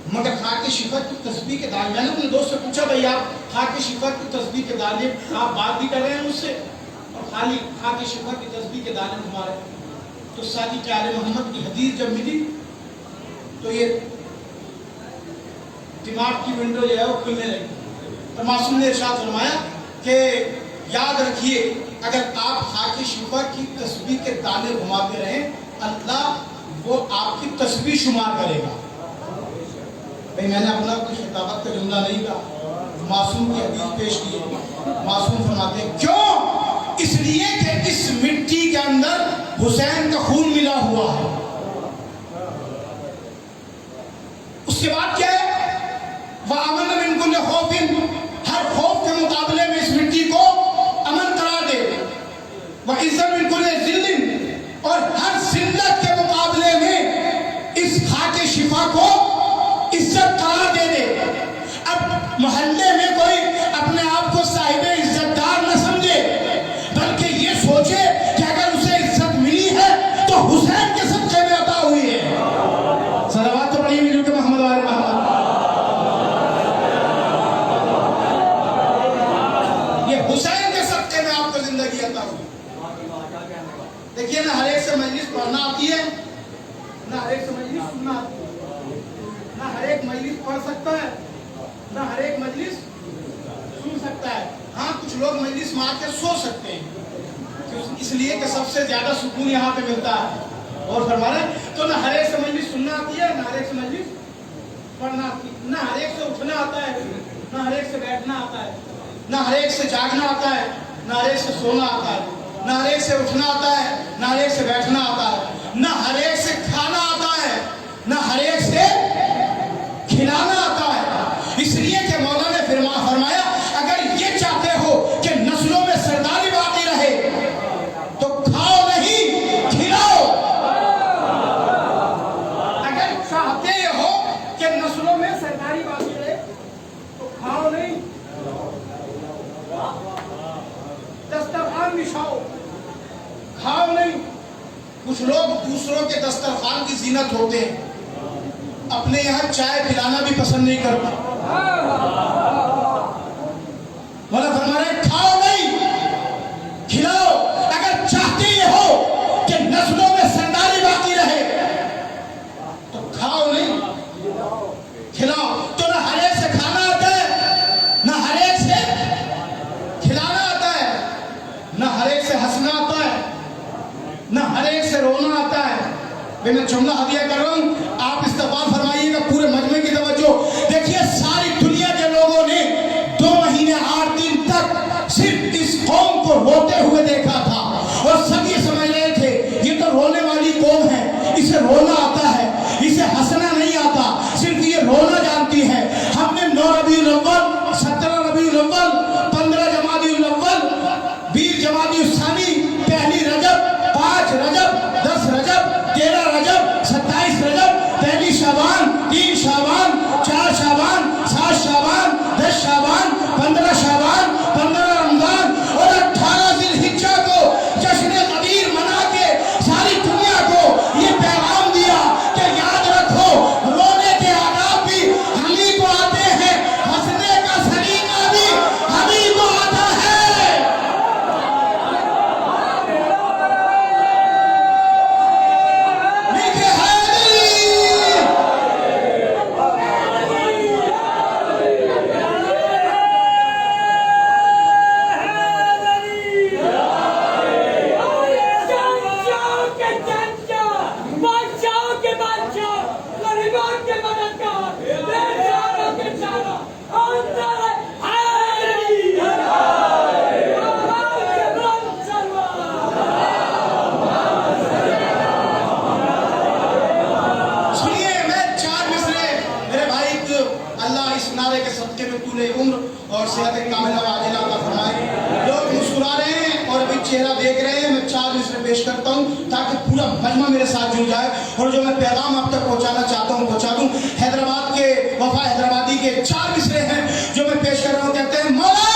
मगर खाके शिफा की तस्बीह के दाने, मैंने अपने दोस्त से पूछा, भाई आप खाके शिफा की तस्बीह के दाने आप बात भी कर रहे हैं मुझसे और खाली खाके शिफा की तस्बीह के दाने घुमा रहे हैं। तो सादी के आले मोहम्मद की हदीस जब मिली तो ये दिमाग की विंडो जो है वो खुलने लगी। तो मासूम ने इरशाद फरमाया कि याद रखिए, अगर आप खाके शिफा की तस्बीह के दाने घुमाते रहें, अल्लाह वो आपकी तस्बीह शुमार करेगा। भाई मैंने अपना कुछ खिताबत का जुमला नहीं कहा, मासूम की हदीस पेश की है। मासूम फरमाते हैं क्यों? इसलिए कि इस मिट्टी के अंदर हुसैन का खून मिला हुआ है। उसके बाद क्या है? वअमन मिन कुल्लि खौफिन, हर खौफ के मुकाबले में इस मिट्टी को अमन करार दे। वइज़्ज़त मिन कुल्लि ज़िल्लिन, और हर जिल्लत के मुकाबले में इस खाके शिफा को इज्जत करार दे दे। अब मोहल्ले में कोई अपने आप को साहिब इज्जतदार न समझे, बल्कि ये सोचे कि अगर उसे इज्जत मिली है तो हुसैन के सदक़े में अता हुई है। सलावत तो पढ़ी मिलूं के मोहम्मद वाले मोहम्मद। ये हुसैन के सदक़े में आपको जिंदगी अता हुई। देखिए ना, हर एक से मजलिस पढ़ना आती है, ना हर एक से मजलिस सुनना आती है, ना हर एक मजलिस पढ़ सकता है, ना हर एक मजलिस सुन सकता है। हाँ, कुछ लोग मजलिस में आके सो सकते हैं, इसलिए कि सबसे ज्यादा सुकून यहाँ पे मिलता है। और फरमा रहे तो ना हर एक से मजलिस सुनना आती है, ना हर एक पढ़ना, ना हर एक से उठना आता है, ना हर एक से बैठना आता है, ना हर एक से जागना आता है, ना हर एक से सोना आता है, ना हर एक से उठना आता है, ना हर एक से बैठना आता है, ना हर एक से खाना आता है, ना हर एक से खिलाना आता है। इसलिए कि मौला ने फरमाया अगर ये चाहते हो कि नस्लों में सरदारी बाकी रहे तो खाओ नहीं खिलाओ। अगर चाहते हो कि नस्लों में सरदारी बाकी रहे तो खाओ नहीं, दस्तरखान बिछाओ, खाओ नहीं। कुछ लोग दूसरों के दस्तरखान की जीनत होते हैं, अपने यहाँ चाय पिलाना भी पसंद नहीं करते। मौला फरमा रहे खाओ नहीं खिलाओ। अगर चाहते ये हो कि नस्लों में सरदारी बाकी रहे तो खाओ नहीं खिलाओ। तो ना हर एक से खाना आता है, ना हर एक से खिलाना आता है, ना हर एक से हंसना आता है, ना हर एक से रोना आता है। मैं जुमला हदिया कर रहा हूं, आप इस्तक़बाल फरमाइएगा पूरे मजमे की तवज्जो। देखिए सारी दुनिया के लोगों ने 2 महीने 8 दिन तक सिर्फ इस कौम को रोते हुए देखा था और सब ये समझ रहे थे ये तो रोने वाली कौम है, इसे रोना आता है, इसे हंसना नहीं आता, सिर्फ ये रोना जानती है। हमने 9 रबीउल अव्वल, 17 रबीउल अव्वल, 15 जमादिउल अव्वल, 20 जमादिउल सानी, पहली रजब, 5 रजब, 10 रजब, 13 रजब, 27 रजब, पहली शाबान, 3 शाबान, 4 शाबान, 7 शाबान, 10 शाबान, 15 शाबान, 15 रमजान और 18 ज़िलहिज्जा को जश्न कदीर मना के सारी दुनिया को ये पैगाम दिया कि याद रखो रोने के आदाब भी हम ही को आते हैं, हंसने का सलीका भी हम ही को आता है। और सेहत कामिला वाजिला अता फरमाए। लोग मुस्कुरा रहे हैं और अभी चेहरा देख रहे हैं। मैं 4 मिसरे पेश करता हूँ ताकि पूरा मजमा मेरे साथ जुड़ जाए और जो मैं पैगाम आप तक पहुँचाना चाहता हूँ पहुँचा दूँ। हैदराबाद के वफा हैदराबादी के 4 मिसरे हैं जो मैं पेश कर रहा हूँ। कहते हैं मौला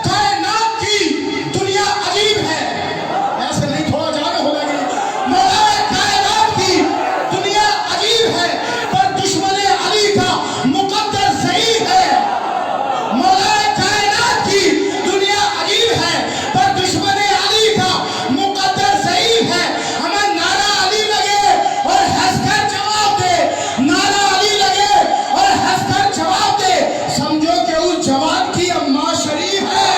कायनात की दुनिया अजीब है, ऐसे नहीं थोड़ा ज्यादा हो लगे। मौला कायनात की दुनिया अजीब है पर दुश्मन अली का मुकद्दर सही है। मौला कायनात की दुनिया अजीब है पर दुश्मन अली का मुकद्दर सही है। हमें नारा अली लगे और हंसकर जवाब दे, नारा अली लगे और हंसकर जवाब दे, समझो कि उस जवाब की अम्मा शरीफ है।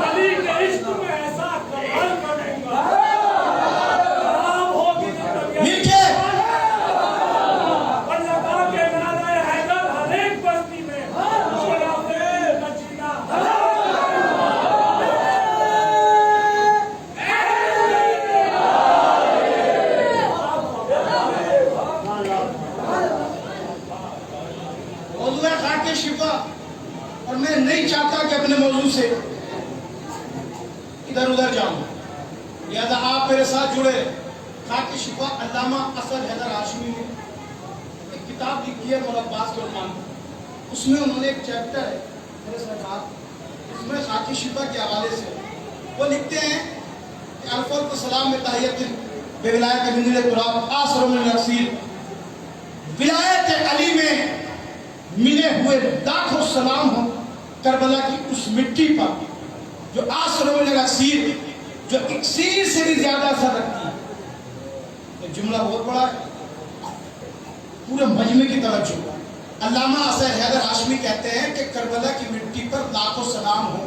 अली के इश्क में ऐसा कमाल करेगा नीचे और लगा के नारा हैदर हर एक बस्ती में शराबे मचीना। मौजू है खाके शिफा और मैं नहीं चाहता कि अपने मौजू से इधर उधर जाऊं, लिहाजा आप मेरे साथ जुड़े। खाके शिफा अल्लामा असद हैदर हाशमी ने एक किताब लिखी है मौला अब्बास के उर्मान, उसमें उन्होंने एक चैप्टर है मेरे साथ, उसमें खाके शिफा के हवाले से वो लिखते हैं कि अल्फल सलाम में तहियत बेविलायत मिनल तुराब आसर मिन रसील, विलायत अली में मिले हुए लाखों सलाम हो करबला की उस मिट्टी पर जो आसरों में अक्सीर, जो इक्सीर से भी ज्यादा असर रखती है। ये जुमला बहुत बड़ा है, पूरे मजमे की तवज्जो। अल्लामा असद हैदर हाशमी कहते हैं कि करबला की मिट्टी पर लाखों सलाम हो,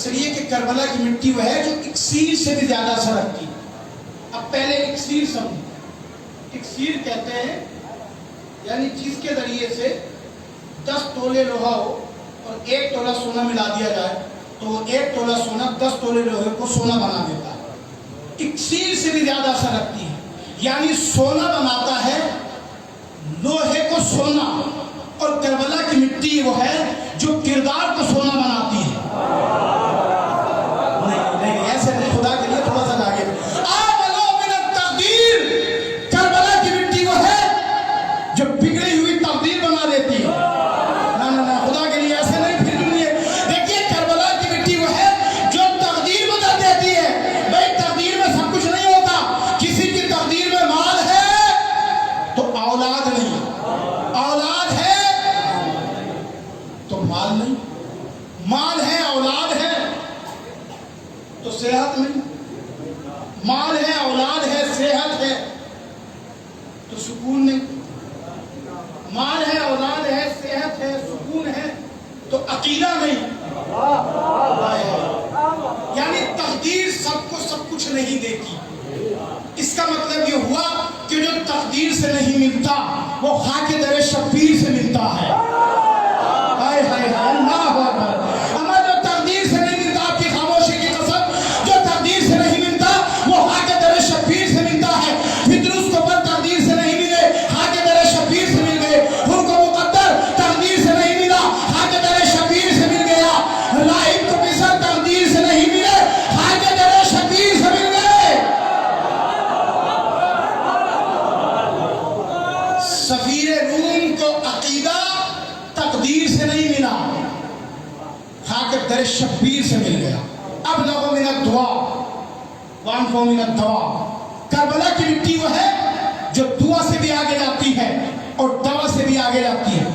इसलिए कि करबला की मिट्टी वो है जो इक्सीर से भी ज्यादा असर रखती है। अब पहले इक्सीर समझो। इक्सीर कहते हैं यानी जिसके जरिए से 10 तोले लोहा हो और 1 तोला सोना मिला दिया जाए तो 1 तोला सोना 10 तोले लोहे को सोना बना देता है। इक्सीर से भी ज्यादा असर रखती है, यानी सोना बनाता है लोहे को सोना, और करबला की मिट्टी वो है जो किरदार को सोना बनाती है। नहीं ऐसे नहीं, खुदा के लिए थोड़ा सा आगे। करबला की मिट्टी वो है जो बिगड़ी हुई तकदीर बना देती है। ना खुदा के लिए ऐसे नहीं, फिर भी देखिए करबला की मिट्टी वो है जो तकदीर बदल देती है। भाई तकदीर में सब कुछ नहीं होता, किसी की तकदीर में माल है तो औलाद नहीं, औलाद है तो माल नहीं, माल है औलाद है तो सेहत नहीं, माल है औलाद है सेहत है तो सुकून नहीं, माल है औलाद है सेहत है सुकून है तो अकीदा नहीं। यानी तकदीर सबको सब कुछ नहीं देती। इसका मतलब ये हुआ कि जो तकदीर से नहीं मिलता वो खाके दरे शब्बीर से मिलता है। हाय हाय हाय अल्लाहु अकबर। हमारा जो तकदीर से नहीं मिलता, आपकी खामोशी की कसम, जो तकदीर से नहीं मिलता वो खाके दरे शब्बीर से मिलता है। फितरुस को पर तकदीर से नहीं मिले, खाके दरे शब्बीर से मिल गए। उनको मुकद्दर तकदीर से नहीं मिला, खाके दरे शब्बीर से मिल गया। लाइब को बिसर तकदीर से नहीं मिले, खाके दरे शब्बीर से मिल गए। सफीर रूम को अकीदा तकदीर से नहीं मिला, खाकर दर शब्बीर से मिल गया। अब लोगों में दुआ वानफों में दवा। करबला की मिट्टी वो है जो दुआ से भी आगे जाती है और दवा से भी आगे जाती है।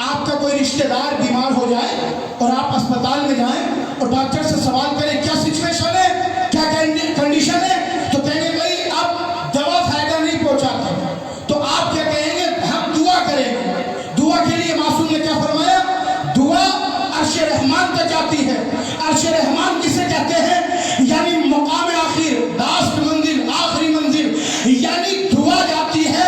आपका कोई रिश्तेदार बीमार हो जाए और आप अस्पताल में जाएं और डॉक्टर से सवाल करें क्या सिचुएशन है, क्या कंडीशन है, तो कहेंगे भाई अब दवा फायदा नहीं पहुंचाती, तो आप क्या कहेंगे, हम दुआ करेंगे। दुआ के लिए मासूम ने क्या फरमाया, दुआ अर्श रहमान तक जाती है। अर्श रहमान किसे कहते हैं, यानी मकाम आखिर, लास्ट मंजिल, आखिरी मंजिल, यानी दुआ जाती है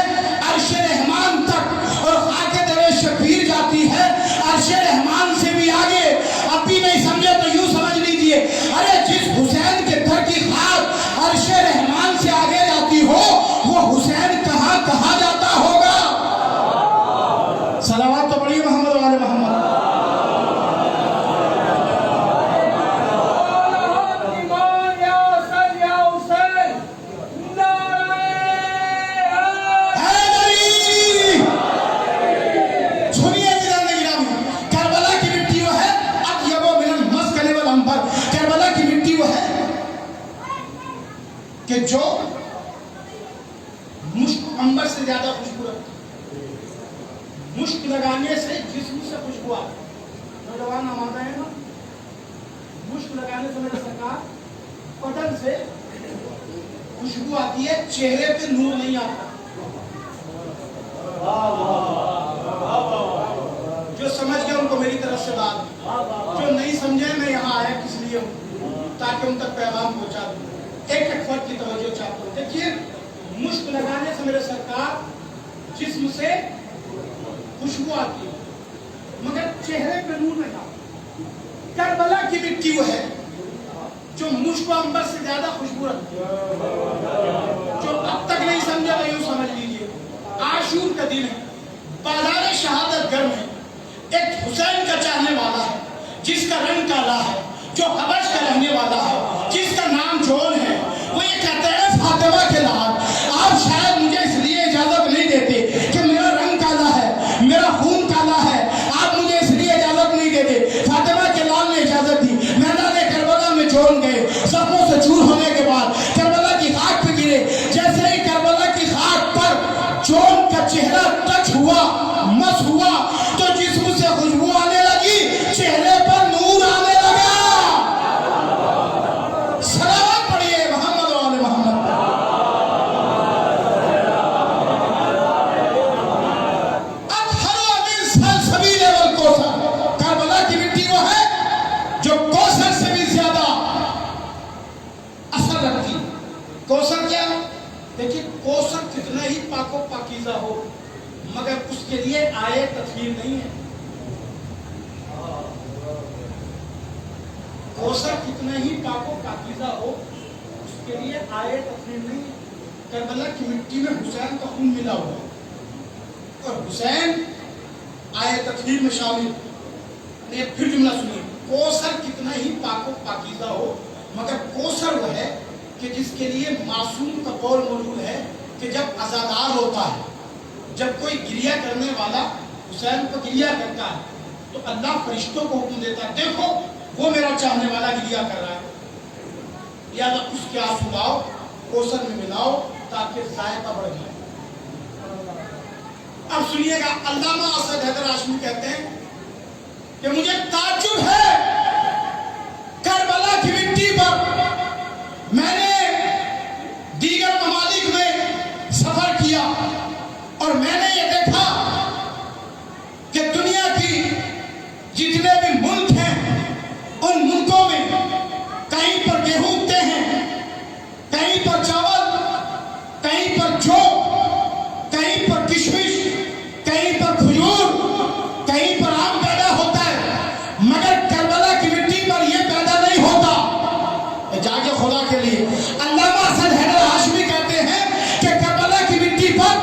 अर्श रहमान तक और खाके दरे शबीर जाती है अर्श रहमान से भी आगे। अब भी नहीं समझे तो यूं समझ लीजिए, अरे जिस हुसैन के दर की खाक अर्श रहमान से आगे जाती हो वो हुसैन कहाँ कहाँ जाता होगा। सलावत तो पढ़िए मोहम्मद वाले मोहम्मद। कि जो मुश्क अंबर से ज्यादा खुशबू रखती, मुश्क लगाने से जिस्म से खुशबू आती। नौजवान हमारा है ना, मुश्क लगाने से मेरे सरकार बदन से खुशबू आती है, चेहरे पे नूर नहीं आता। जो समझ गए उनको मेरी तरफ से बात, जो नहीं समझे मैं यहाँ आया किस लिए हूँ, ताकि उन तक पैगाम पहुंचा दूं। एक फर्क की तवज्जो चाहता हूं। देखिए मुश्क लगाने से मेरे सरकार जिस्म से खुशबू आती है मगर चेहरे पे नूर नहीं आता। करबला की मिट्टी वो है जो मुश्क अंबर से ज्यादा खुशबू रखती है। जो अब तक नहीं समझा वो यूं समझ लीजिए, आशूर का दिन है, बाजार शहादत घर में एक हुसैन का चाहने वाला है जिसका रंग काला है, जो हबश का रहने वाला है, जिसका नाम जॉन है, वो ये कहते हैं फातिमा के लाल, आप शायद मुझे इसलिए इजाजत नहीं देते कि मेरा रंग काला है, मेरा खून काला है, आप मुझे इसलिए इजाजत नहीं देते। फातिमा के लाल ने इजाजत दी, मैदान करबला में जॉन गए, जख्मों से चूर होने के बाद करबला की खाक पे गिरे। जैसे ही करबला की खाक पर जॉन का चेहरा टच हुआ, मस हुआ, तो जिस्म से खुशबू आने लगी, चेहरे पर नूर आने लगा। सलावत पढ़िए। पाको पाकीज़ा हो मगर उसके लिए आए तस्वीर नहीं है। कौसर कितना ही पाको पाकीज़ा हो उसके लिए आए तस्वीर नहीं है। करबला की मिट्टी में हुसैन का खून मिला हुआ है और हुसैन आए तस्वीर में शामिल। ने फिर जुमला सुनिए, कौसर कितना ही पाको पाकीज़ा हो मगर कौसर वह है कि जिसके लिए मासूम का कौल मौजूद है कि जब अज़ादार होता है, जब कोई गिरिया करने वाला हुसैन को गिरिया करता है तो अल्लाह फरिश्तों को हुक्म देता है, देखो वो मेरा चाहने वाला गिरिया कर रहा है, लिहाजा उसके आंसू लाओ, कौसर में मिलाओ ताकि जायका बढ़ जाए। अब सुनिएगा, अल्लामा असद हैदर हाशमी कहते हैं कि मुझे ताज्जुब है करबला की मिट्टी पर मैंने दीगर ममालिक में सफर किया और मैंने ये देखा कि दुनिया की जितने भी मुल्क हैं उन मुल्कों में कहीं पर गेहूं उगते हैं, कहीं पर चावल, कहीं पर जौ, कहीं पर किशमिश, कहीं पर खजूर, कहीं पर आम पैदा होता है मगर करबला की मिट्टी पर यह पैदा नहीं होता। जाके खुदा के लिए अल्लामा असद हैदर हाशमी कहते हैं कि करबला की मिट्टी पर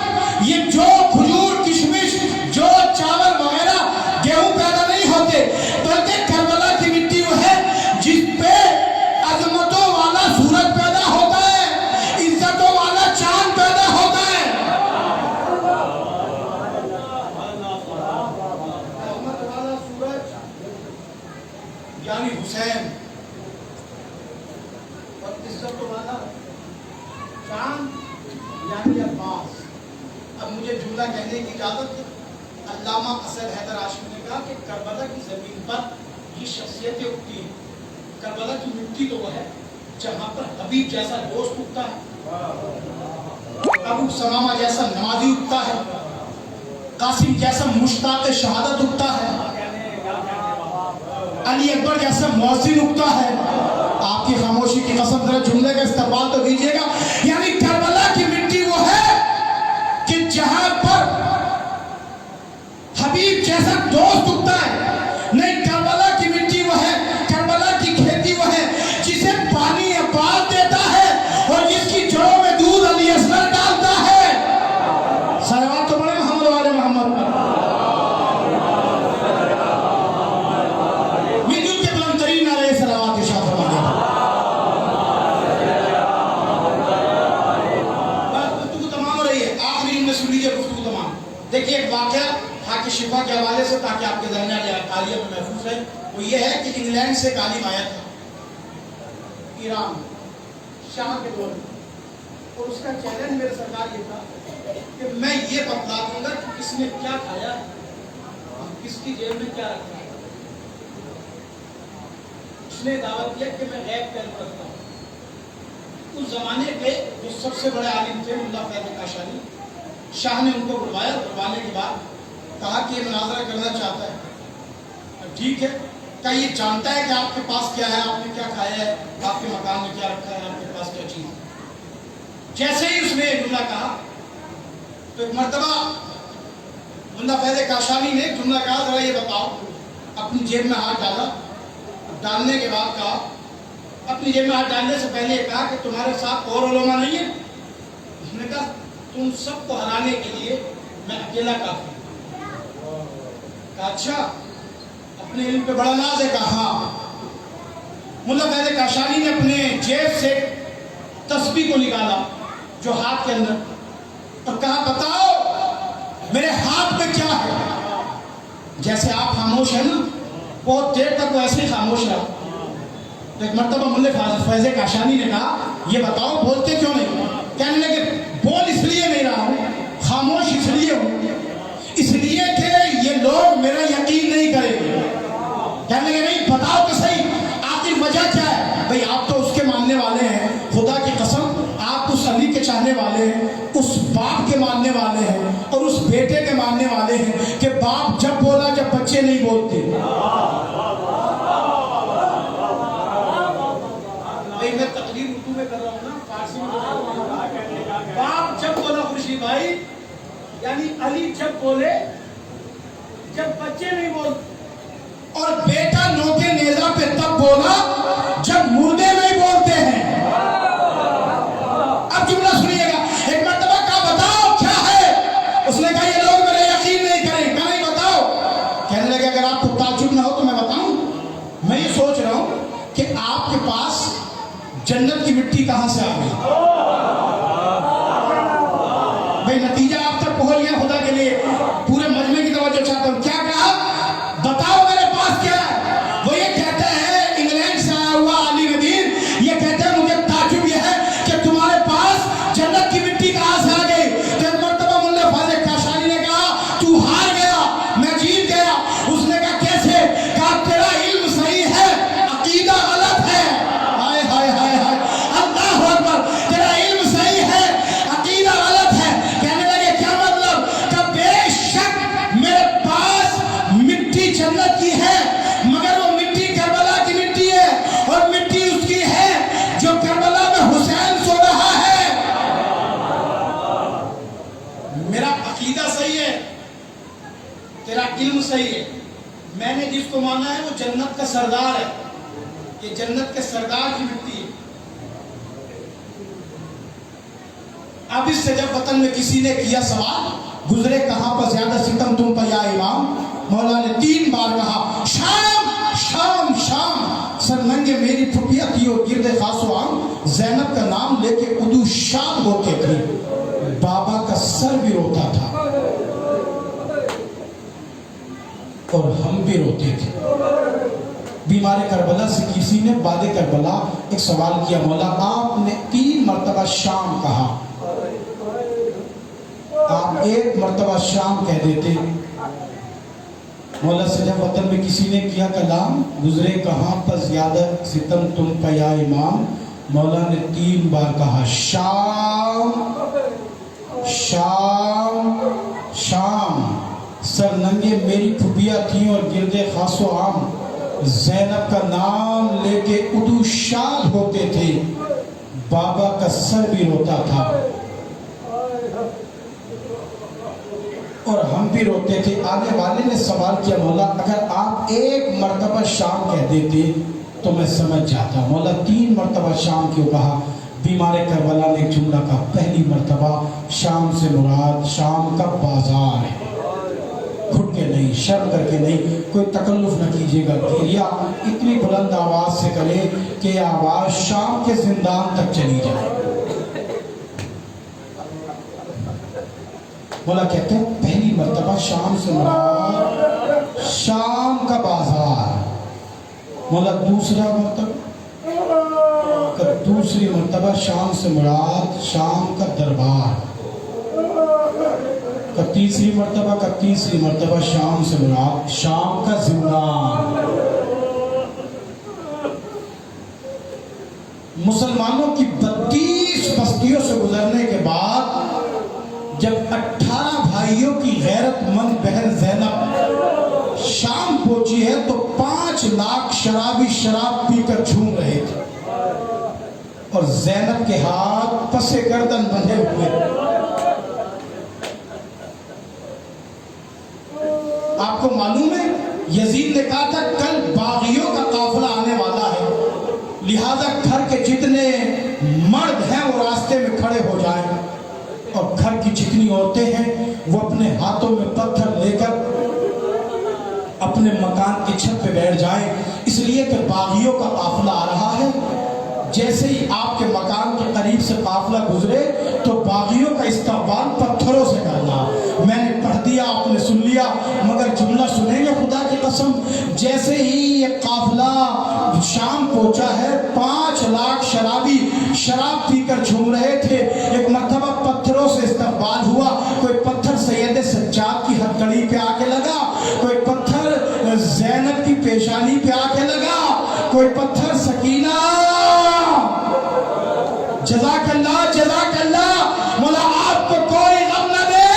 ये जो खजूर, किशमिश, जो चावल वगैरह गेहूं पैदा नहीं होते, बल्कि करबला की मिट्टी वो है जिस पे अजमतों वाला सूरज पैदा होता है, इज्जतों वाला चांद पैदा होता है। अजमत वाला सूरज यानी हुसैन और इज्जत वाला चांद यानी अब्बास। अब मुझे जुमला कहने की इजाजत है। अल्लामा असद हैदर हाशमी ने कहा कि करबला की जमीन पर ये शख्सियतें उगती हैं। करबला की मिट्टी तो वह है जहां पर हबीब जैसा दोस्त उगता है, अबू समामा जैसा नमाजी उगता है, कासिम जैसा मुश्ताक शहादत उगता है, अली अकबर जैसा मुअज्जिन उगता है। आपकी खामोशी की कसम, जरा जुमले का इस्तेमाल तो कीजिएगा। यानी करबला की मिट्टी वो है कि जहां पर हबीब जैसा दोस्त उगता है। नहीं, करबला की मिट्टी वो है, करबला की खेती वो है जिसे पानी अब्बास देता है और जिसकी जड़ों में दूध अली असगर डालता है। सलवात तो बड़े मोहम्मद वाले मोहम्मद पर। मिलजुल के बुलंद तरीन नारे सलावत इरशाद फरमाइए। बस गुफ्तगू तमाम हो रही है, आखिरी में सुन लीजिए गुफ्तगू तमाम। देखिए एक वाकया हाकी शिफा के हवाले से, ताकि आपके ज़हन आलिया में महफूज है, वो ये है कि इंग्लैंड से कालिम आया था ईरान शाह के दौर में, और उसका चैलेंज मेरे सरकार ये था कि मैं ये बतला दूंगा कि किसने क्या खाया, किसकी जेब में क्या रखा है। उसने दावा किया कि मैं गैब का इल्म रखता हूँ। उस जमाने के जो सबसे बड़े आलिम थे मुल्ला फैज़ काशानी, शाह ने उनको बुलवाया। बुलवाने के बाद कहा कि ये मुनाजरा करना चाहता है। ठीक है, क्या ये जानता है कि आपके पास क्या है, आपने क्या खाया है, आपके मकान में क्या रखा है, आपके पास क्या चीज है। जैसे ही उसने जुमला कहा तो एक मर्तबा मुल्ला फैज़ काशानी ने जुमला कहा, जरा ये बताओ, अपनी जेब में हाथ डाला। डालने के बाद कहा, अपनी जेब में हाथ डालने से पहले कहा कि तुम्हारे साथ और उलमा नहीं है। उसने कहा तुम सबको हराने के लिए मैं अकेला काफी। अच्छा, अपने इल्म पे बड़ा नाज है। कहा मुल्ला फैज़ काशानी ने अपने जेब से तस्बीह को निकाला जो हाथ के अंदर, और कहा बताओ मेरे हाथ में क्या है। जैसे आप खामोश हैं ना, बहुत देर तक वो ऐसे ही खामोश रहा। तो एक मर्तबा मुल्ला फैज़ काशानी ने कहा ये बताओ बोलते क्यों नहीं। कहने लगे बोल इसलिए नहीं रहा हूँ, खामोश इसलिए हूँ, इसलिए कि ये लोग मेरा यकीन नहीं करेंगे। कहने लगे नहीं बताओ तो सही, आखिर वजह क्या है। भाई आप तो उसके मानने वाले हैं, खुदा की कसम आप उस अली के चाहने वाले हैं, उस बाप के मानने वाले हैं और उस बेटे के मानने वाले हैं कि बाप जब बोला जब बच्चे नहीं बोलते। मैं तकरीर उर्दू में कर रहा हूँ ना, फारसी में। बाप जब बोला खुर्शीद भाई अली जब बोले, जब बच्चे नहीं बोलते, और बेटा नोके नेजा पे तब बोला जब मुर्दे नहीं बोलते हैं। अब जुमला सुनिएगा, एक मर्तबा कहा बताओ क्या है, उसने कहा ये लोग मेरे यकीन नहीं करें, कहा नहीं बताओ। कहने लगे अगर आपको ताज्जुब ना हो तो मैं बताऊं। मैं ये सोच रहा हूं कि आपके पास जन्नत की मिट्टी कहां से आ गई। भाई नतीजा आप तक पहुंच गया, खुदा के लिए पूरे मजमे की तवज्जो चाहता हूं। क्या कहा, बताओ मेरे पास क्या है। वो ये कहते हैं, इंग्लैंड से आया हुआ अली नदीर ये कहते हैं मुझे ताज्जुब ये है कि तुम्हारे पास जन्नत की मिट्टी कहां से आ गई। तो एक मर्तबा मुल्ला फाज़िल काशानी ने कहा तू हार गया, मैं जीत गया। उसने कहा कैसे, कहा तेरा इल्म सही है, अकीदा गलत है। हाय हाय हाय हाय, अल्लाहु अकबर, तेरा इल्म सही है, अकीदा गलत है। कहने लगे क्या मतलब, कि बेशक मेरे पास मिट्टी जन्नत की है, मगर वो मिट्टी करबला की मिट्टी है, और मिट्टी उसकी है जो करबला में हुसैन सो रहा है। मेरा अकीदा सही है, तेरा इल्म सही है। मैंने जिसको माना है वो जन्नत का सरदार है, ये जन्नत के सरदार की मिट्टी है। अब इससे जब वतन में किसी ने किया सवाल, गुजरे कहां पर ज्यादा सितम तुम पर या इमाम, मौला ने 3 बार कहा शाम शाम शाम। सर नंगे मेरी फुफिया थी और गिरदे खासो आम, जैनब का नाम लेके उदू शाद होते थे, बाबा का सर भी रोता था और हम भी रोते थे। बीमार करबला से किसी ने बाद करबला एक सवाल किया, मौला आपने 3 मरतबा शाम कहा, आप 1 मरतबा शाम कह देते। मौला से जब वतन में किसी ने किया कलाम, गुजरे कहां पर ज्यादा सितम तुम पर या इमाम, मौला ने 3 बार कहा शाम शाम शाम। सर नंगे मेरी फुफिया थी और गिरदे खासो आम, जैनब का नाम लेके उदू शाद होते थे, बाबा का सर भी रोता था और हम भी रोते थे। आगे वाले ने सवाल किया, मौला अगर आप 1 मरतबा शाम कह देते तो मैं समझ जाता। मौला 3 मरतबा शाम क्यों कहा। बीमार करबला ने एक जुमला कहा, पहली मरतबा शाम से मुराद शाम का बाजार है, घुट के नहीं, शर्म करके नहीं, कोई तकल्लुफ न कीजिएगा। गिरिया इतनी बुलंद आवाज से करे कि आवाज शाम के जिंदान तक चली जाए। बोला कहते हैं पहली मर्तबा शाम से मुराद शाम का बाजार। बोला दूसरी मर्तबा शाम से मुराद शाम का दरबार। तीसरी मर्तबा शाम से मुराद शाम का जिंदान। मुसलमानों की 32 बस्तियों से गुजरने के बाद जब 18 भाइयों की गैरतमंद बहन जैनब शाम पहुंची है तो 5 लाख शराबी शराब पीकर झूम रहे थे और जैनब के हाथ पसे गर्दन बंधे हुए। आपको मालूम है यजीद ने कहा था कल बागियों का काफिला आने वाला है, लिहाजा घर के जितने मर्द हैं वो रास्ते में खड़े हो जाएं और घर की जितनी औरतें हैं वो अपने हाथों में पत्थर लेकर अपने मकान की छत पे बैठ जाएं, इसलिए कि बागियों का काफिला आ रहा है। जैसे ही आपके मकान के करीब से काफिला गुजरे तो बागियों का इस्तकबाल पत्थरों से करना। मैंने पढ़ दिया, आपने सुन लिया, मगर जुमला सुनेंगे खुदा की कसम। जैसे ही ये काफिला शाम पहुंचा है 5 लाख शराबी शराब पीकर झूम रहे थे। एक मर्तबा पत्थरों से इस्तकबाल हुआ। कोई पत्थर सैयद सज्जाद की हथकड़ी पे आके लगा, कोई पत्थर जैनब की पेशानी पे आके लगा, कोई पत्थर सकीना जज़ाकल्लाह जज़ाकल्लाह मौला आपको कोई गम न दे।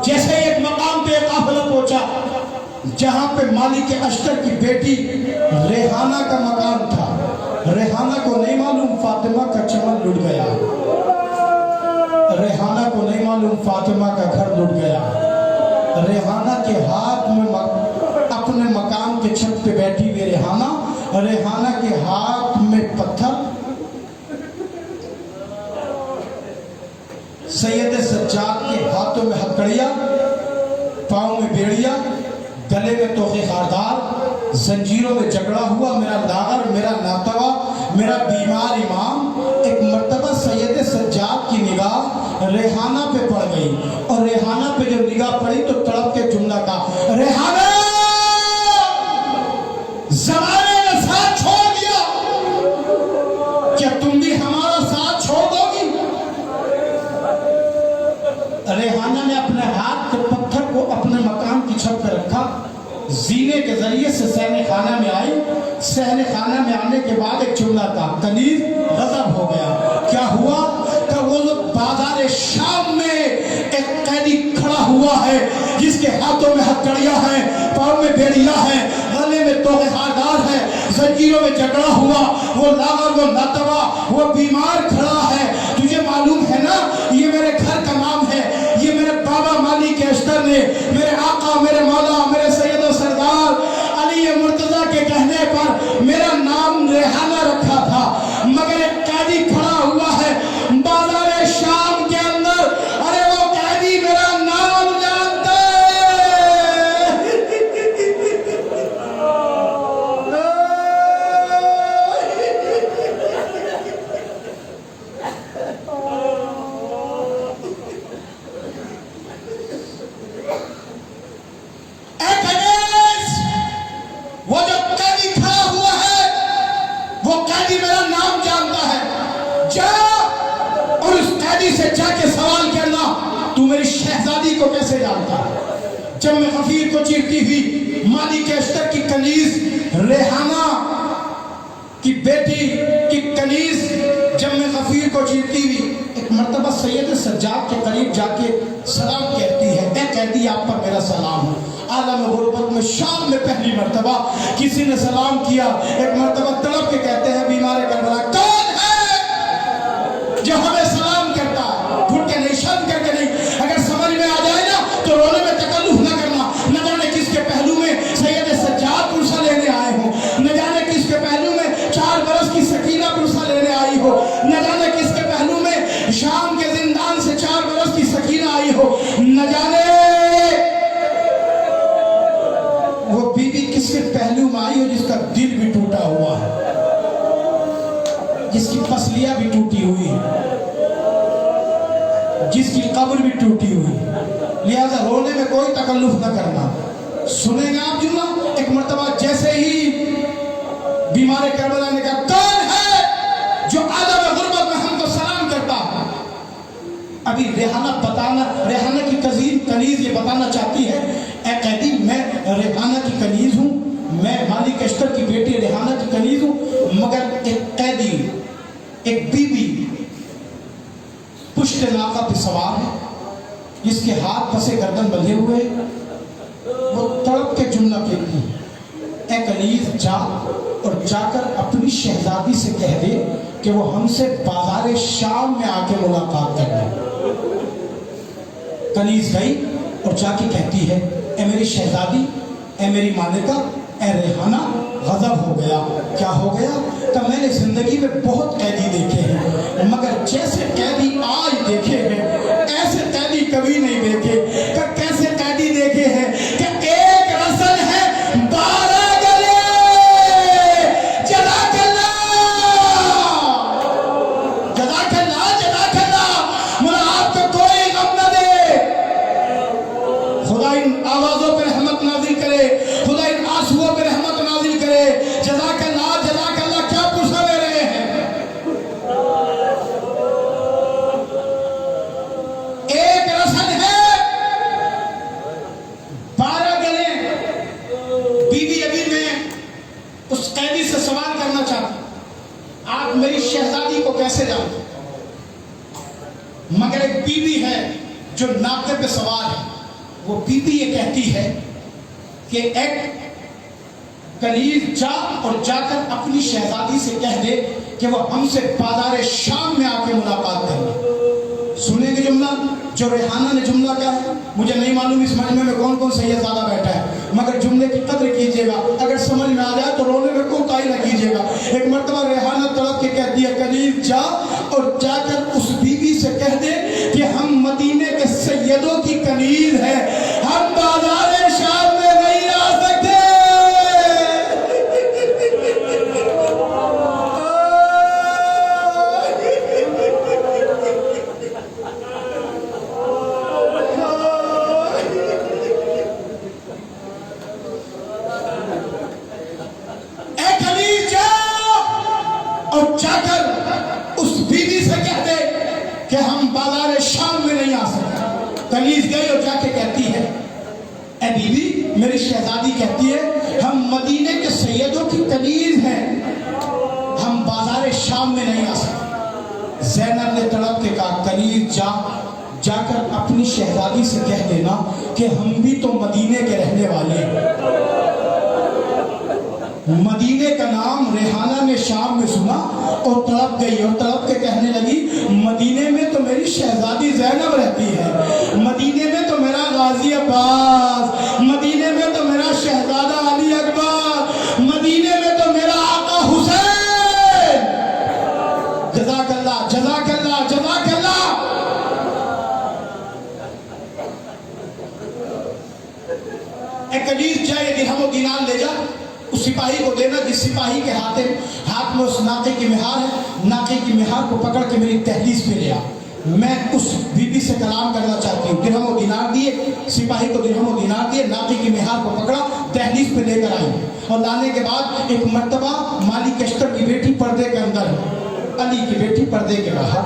जैसे एक मकाम पे काफिला पहुंचा जहां पे मालिक अश्तर की बेटी रेहाना का मकान था। रेहाना को नहीं मालूम फातिमा का चमन लुट गया। रेहाना को नहीं मालूम फातिमा का घर लुट गया। रेहाना के हाथ में अपने मकान के छत पे बैठी हुई रेहाना के हाथ में पत्थर, सैयद सज्जाद के हाथों में हथकड़ियाँ, पाँव में बेड़ियाँ, गले में तोखे खारदार, जंजीरों में जकड़ा हुआ मेरा दागर, मेरा नातवा, मेरा बीमार इमाम। एक मर्तबा सैयद सज्जाद की निगाह रेहाना पे पड़ गई और रेहाना पे जब निगाह पड़ी तो तड़प के जुमला का, रेहाना ज़माने ने साथ छोड़ दिया, क्या तुम भी हमारा साथ छोड़ दोगी? रेहाना ने अपने हाथ के पत्थर को अपने मकान की छत पर रखा, जीने के जरिए से सहने खाना में आई। सहने खाना में आने के बाद एक जुमला था, कनीज गजब हो गया। क्या हुआ? कि वो लोग बाजार शाम में एक कैदी खड़ा हुआ है जिसके हाथों में हथकड़ियां हैं, पाँव में बेड़ियां हैं, गले में तोखे खारदार है, जंजीरों में जकड़ा हुआ वो लागर, वो नातवा, वो बीमार खड़ा है। तुझे मालूम है ना ये मेरे घर का नाम है, ये मेरे बाबा मालिक अश्तर ने मेरे आका, मेरे मौला, मेरे सैयद और सरदार अली मुर्तजा के कहने पर मेरा नाम रेहाना रखा था। मगर एक कैदी खड़ा हुआ है बाजार शाम के अंदर, अरे वो कैदी मेरा नाम जानता वो जो कैदी खड़ा हुआ है वो कैदी मेरा नाम जानता है। जा और उस कैदी से जाके सवाल करना, तू मेरी शहजादी को कैसे जानता है? जब मैं गफीर को चीरती हुई मालिक अश्तर की कनीज रेहाना की बेटी की कनीज जब मैं गफीर को चीरती हुई एक मर्तबा सैयद सज्जाद के करीब जाके सलाम कहती है, ए कैदी आप पर मेरा सलाम हो। आलम गुरबत में शाम में पहली मर्तबा किसी ने सलाम किया। एक मर्तबा तड़प के कहते हैं बीमार करबला, कौन है जो हमें सलाम करता है? घुट के नहीं, शर्म करके नहीं। अगर समझ में आ जाए ना तो रोने में तकल्लुफ न करना। न जाने किसके पहलू में सैयद सज्जाद पुरसा लेने आए हो, न जाने किसके पहलू में 4 बरस की सकीना पुरसा लेने आई हो, न जाने किसके पहलू में शाम के जिंदान से 4 बरस की सकीना आई हो, न जाने वो बीवी किसके पहलू में आई हो जिसका दिल भी टूटा हुआ है, जिसकी फसलियां भी टूटी हुई है, जिसकी कब्र भी टूटी हुई है। लिहाजा रोने में कोई तकल्लुफ न करना। सुनेंगे आप जुमला? एक मर्तबा जैसे ही बीमार करबला ने कहा, कौन है जो आलम गुरबत में हमको सलाम करता है? अभी रेहाना की कनीज ये बताना चाहती है, ए कैदी मैं रेहाना की कनीज हूँ, मैं मालिक अश्तर की बेटी रेहाना की कनीज हूँ। मगर एक कैदी, एक बीबी पुष्ट नाका पे सवार है जिसके हाथ फंसे गर्दन बंधे हुए, वो तड़प के जुमला कहती है, ए कनीज जा और जाकर अपनी शहजादी से कह दे कि वो हमसे बाजार शाम में आके मुलाकात कर ले। कनीज गई और जाके कहती है, ए मेरी शहजादी, ए मेरी मालिका, ए रेहाना, गजब हो गया। क्या हो गया? कि मैंने जिंदगी में बहुत कैदी देखे हैं मगर जैसे कैदी आज देखे हैं ऐसे कैदी कभी नहीं देखे। कि कैसे कैदी देखे हैं कि एक रसल है 12 गले, जज़ाकल्लाह जज़ाकल्लाह जज़ाकल्लाह, मुझे आपको कोई गम न दे। खुदा इन आवाजों पर रहमत नाजिल करे, खुदा इन आंसुओं पर रहमत नाजिल करे। जज़ाकल्लाह जज़ाकल्लाह, क्या पूछा ले रहे हैं? एक रसल है 12 गले। बीबी अभी मैं उस कैदी से सवाल करना चाहती, आप मेरी शहजादी को कैसे जानते? मगर एक बीबी है जो नाके पे सवार है, वो बीबी ये कहती है कि एक कनीज जा और जाकर अपनी शहजादी से कह दे कि वो हमसे बाजार शाम में आके मुलाकात करे। सुनेंगे जुमला जो रेहाना ने जुमला कहा है। मुझे नहीं मालूम इस मजमे में कौन कौन सैयदजादा बैठा है, मगर जुमले की कद्र कीजिएगा, अगर समझ में आ जाए तो रोने में कोताही न कीजिएगा। एक मर्तबा रेहाना तड़प के कहती है, कनीज जा और जाकर उस बीवी से कह दे कि हम मदीने के सैयदों की कनीज है, हम बाजार शाम में नहीं आ सकते। और जाकर उस बीवी से कह दे कि हम बाजार शाम में नहीं आ सकते। कनीज गई और जाके कहती है, ए बीवी, मेरी शहजादी कहती है हम मदीने के सैयदों की कनीज हैं, हम बाजार शाम में नहीं आ सकते। ज़ैनब ने तड़प के कहा, कनीज जाकर अपनी शहजादी से कह देना कि हम भी तो मदीने के रहने वाले हैं। मदीने का नाम रेहाना ने शाम में सुना और तड़प गई और तड़प के कहने लगी, मदीने में तो मेरी शहजादी ज़ैनब रहती है, मदीने में तो मेरा गाजी अब्बास, मदीने में तो मेरा शहजादा अली अकबर, मदीने में तो मेरा आका हुसैन। जज़ाकल्लाह जज़ाकल्लाह जज़ाकल्लाह। एक कनीज जाए दिरहम और दीनार ले जा, उस सिपाही को देना जिस सिपाही के हाथ में उस नाके की मिहार है। नाके की मिहार को पकड़ के मेरी तहलीस पे ले आ, मैं उस बीबी से कलाम करना चाहती हूँ। दिरहम और दीनार दिए, सिपाही को दिरहम और दीनार दिए, नाके की मिहार को पकड़ा, तहलीस पे लेकर आई और लाने के बाद एक मर्तबा मालिक अश्तर की बेटी पर्दे के अंदर, अली की बेटी पर्दे के बाहर।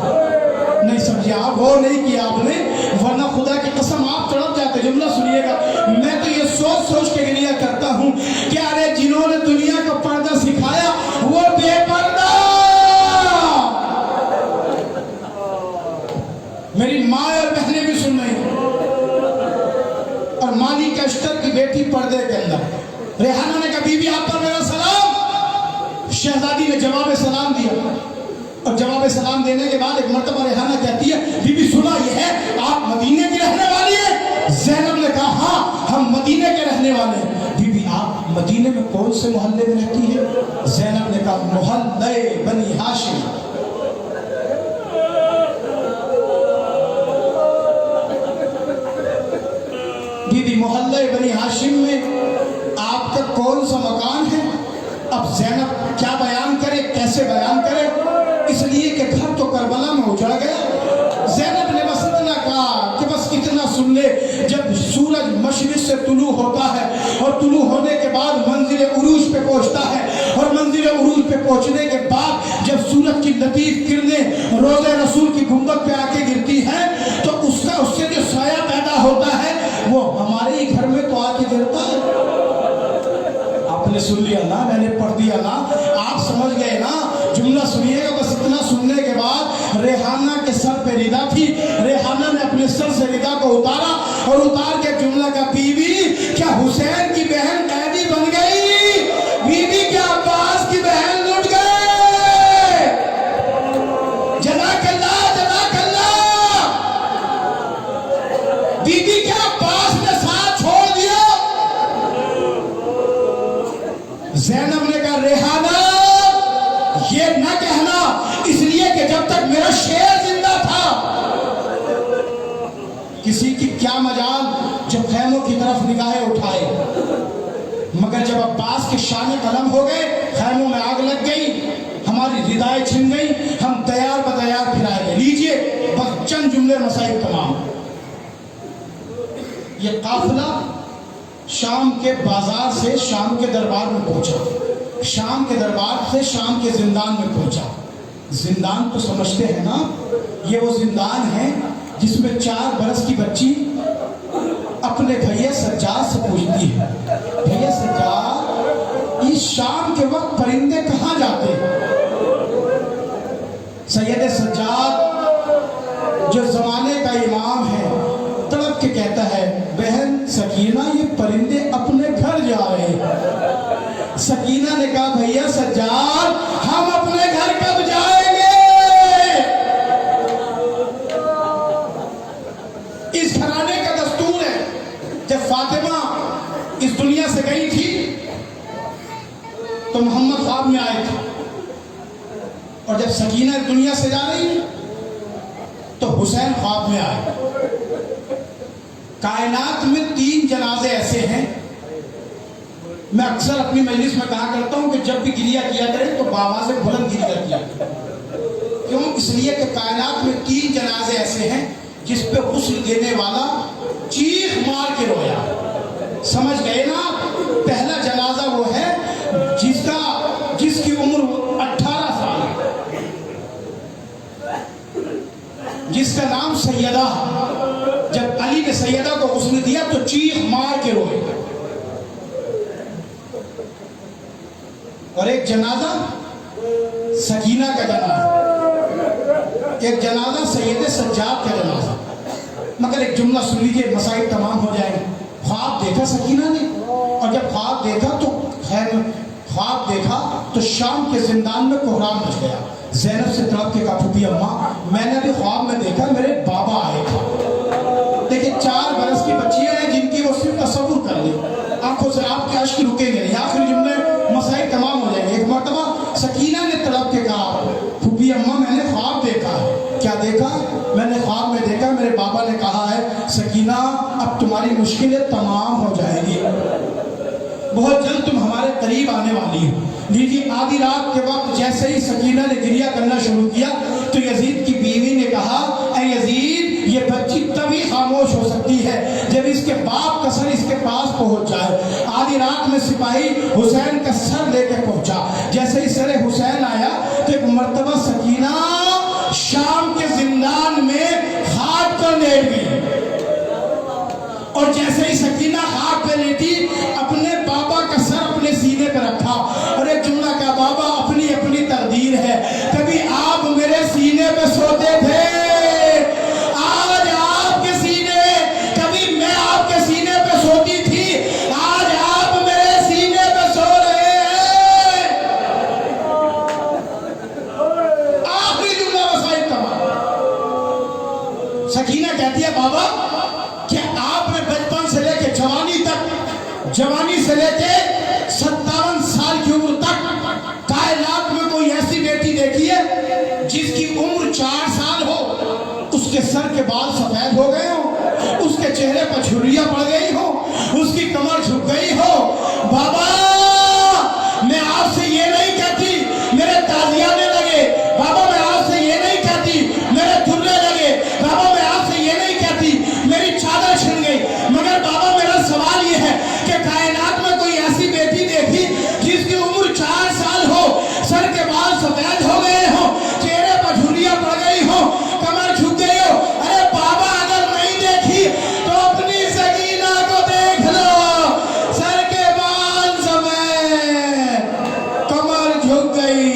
नहीं समझे आप, वो नहीं किया आपने, वरना खुदा की कसम आप तड़प जाते। जुमला सुनिएगा, मैं तो ये सोच के गिरिया करता हूँ कि अरे जिन्होंने दुनिया का पर्दा सिखाया वो बेपर्दा। मेरी माँ और बहनें भी सुन रही हैं। और मालिक अश्तर की बेटी पर्दे के अंदर। रेहाना ने कहा, बीबी आप पर मेरा सलाम। शहजादी ने जवाब सलाम दिया और जवाब सलाम देने के बाद एक मर्तबा रेहाना कहती है, बीबी सुना ये है आप मदीने की रहने वाली है? ज़ैनब ने कहा, हाँ हम मदीने के रहने वाले हैं। बीबी आप मदीने में कौन से मोहल्ले में रहती है? ज़ैनब ने कहा, मोहल्ले बनी हाशिम। बीबी मोहल्ले बनी हाशिम में आपका कौन सा मकान है? अब ज़ैनब क्या बयान करे, कैसे बयान करे, इसलिए कि घर तो करबला में उजड़ गया। ज़ैनब ने बस इतना कहा कि बस इतना सुन ले, जब सूरज मशरिक से तुलू होता है और तुलू होने के बाद मंजिल उरूज पे पहुंचता है और मंजिल उरूज पे पहुंचने के बाद जब सूरज की लतीफ किरणें रोज़े रसूल की गुंबद पे आके गिरती हैं तो उससे जो साया पैदा होता है वो हमारे ही घर में तो आके गिरता है। आपने सुन लिया ना, मैंने पढ़ दिया ना, आप समझ गए ना। जुमला सुनिएगा, बस इतना सुनने के बाद रेहाना के सर पे रिदा थी, रेहाना ने अपने सर से रिदा को उतारा और उतार के जुमला का, बीवी क्या हुसैन की बहन कैदी बन गई? बीवी क्या अब्बास की बहन लुट गए? जज़ाकल्लाह जज़ाकल्लाह। बीवी क्या अब्बास ने साथ छोड़ दिया? ज़ैनब ने कहा, रेहाना ये न कहना, इसलिए कि जब तक मेरा शेर जिंदा था। किसी की क्या मजाल जो खैमों की तरफ निगाहें उठाए, मगर जब अब्बास के शान कलम हो गए, खैमों में आग लग गई, हमारी रिदाएं छिन गई, हम तैयार बतैयार फिराए गए। लीजिए बस चंद जुमले मसाइल तमाम। ये काफिला शाम के बाजार से शाम के दरबार में पहुंचा, शाम के दरबार से शाम के जिंदान में पहुंचा। जिंदान तो समझते हैं ना, ये वो जिंदान है जिसमें 4 बरस की बच्ची अपने भैया सज्जाद से पूछती है, भैया सज्जाद इस शाम के वक्त परिंदे कहाँ जाते हैं? सैयद सज्जाद जो जमाने का इमाम है तड़प के कहता है, बहन सकीना ये परिंदे अपने घर जा रहे हैं। सकीना ने कहा, भैया सज्जाद हम अपने घर कब जाएंगे? दुनिया से गई थी तो मोहम्मद ख्वाब में आए थे, और जब सकीना इस दुनिया से जा रही तो हुसैन ख्वाब में आए। कायनात में 3 जनाजे ऐसे हैं, मैं अक्सर अपनी मजलिस में कहा करता हूं कि जब भी गिरिया किया करें तो बाबा से बुलंद गिरिया किया करें। क्यों? इसलिए कि कायनात में 3 जनाजे ऐसे हैं जिस पे गुस्ल देने वाला चीख मार के रोया। समझ गए ना? पहला जनाजा वो है जिसकी उम्र 18 साल है, जिसका नाम सैयदा। जब अली ने सैयदा को गुस्ल दिया तो चीख मार के रोए। और एक जनाजा सकीना का जनाजा, एक जनाजा सैयद सज्जाद का जनाजा। मगर एक जुमला सुन लीजिए, मसाइल तमाम हो जाएंगे। ख्वाब देखा सकीना ने, और जब ख्वाब देखा तो शाम के जिंदान में कोहराम मच गया। ज़ैनब से तलब के कहा, फूफी अम्मा मैंने भी ख्वाब में देखा मेरे बाबा आए थे। देखिए 4 बरस की बच्चियां हैं जिनकी वो सिर्फ तसव्वुर कर ली, आंखों से आपके अश्क रुकेंगे नहीं। आखिरी जुमले मसाइल तमाम हो जाएंगे। एक मरतबा सकीना ने तलब के कहा, फूफी अम्मा मैंने ख्वाब देखा है। क्या देखा? मैंने ख्वाब में देखा मेरे बाबा ने कहा है सकीना अब तुम्हारी मुश्किलें तमाम हो जाएगी, बहुत जल्द तुम हमारे करीब आने वाली हो। लीजिए आधी रात के वक्त जैसे ही सकीना ने गिरिया करना शुरू किया तो यजीद की बीवी ने कहा, ऐ यजीद ये बच्ची तभी खामोश हो सकती है जब इसके बाप का सर इसके पास पहुंच जाए। आधी रात में सिपाही हुसैन का सर लेके पहुंचा। जैसे ही सर हुसैन आया तो एक मर्तबा सकीना शाम के जिंदान में खाट पर लेट गई, और जैसे ही सकीना खाट पे लेटी अपने बाबा का सर अपने सीने पर रखा और एक जुमला का, बाबा अपनी अपनी तकदीर है, कभी आप मेरे सीने पे सोते थे, आज आपके सीने, कभी मैं आपके सीने पे सोती थी, आज आप मेरे सीने पे सो रहे हैं। आखिरी जुमला वसाइल तमाम। सकीना कहती है, बाबा क्या आपने बचपन से लेके जवानी तक, जवानी से लेके 57 साल की उम्र तक कायनात में कोई ऐसी बेटी देखी है जिसकी उम्र 4 साल हो, उसके सर के बाल सफेद हो गए हो, उसके चेहरे पर झुर्रियां पड़ गई हो, उसकी कमर झुक गई हो? बाबा मैं आपसे ये नहीं कहती मेरे ताजियाने लगे, बाबा मैं आपसे ये नहीं कहती मेरे तुर्रे लगे, बाबा मैं आपसे ये नहीं कहती मेरी चादर छिन गई, मगर बाबा मेरा सवाल ये है कि कायनात में कोई ऐसी बेटी देखी जिसकी उम्र 4 साल हो, सर के बाल सफेद हो गए हो, चेहरे पर झुर्रियां पड़ गई हो, कमर झुक गई हो? अरे बाबा अगर नहीं देखी तो अपनी सकीना को देख लो, सर के बाल सफेद, कमर झुक गई,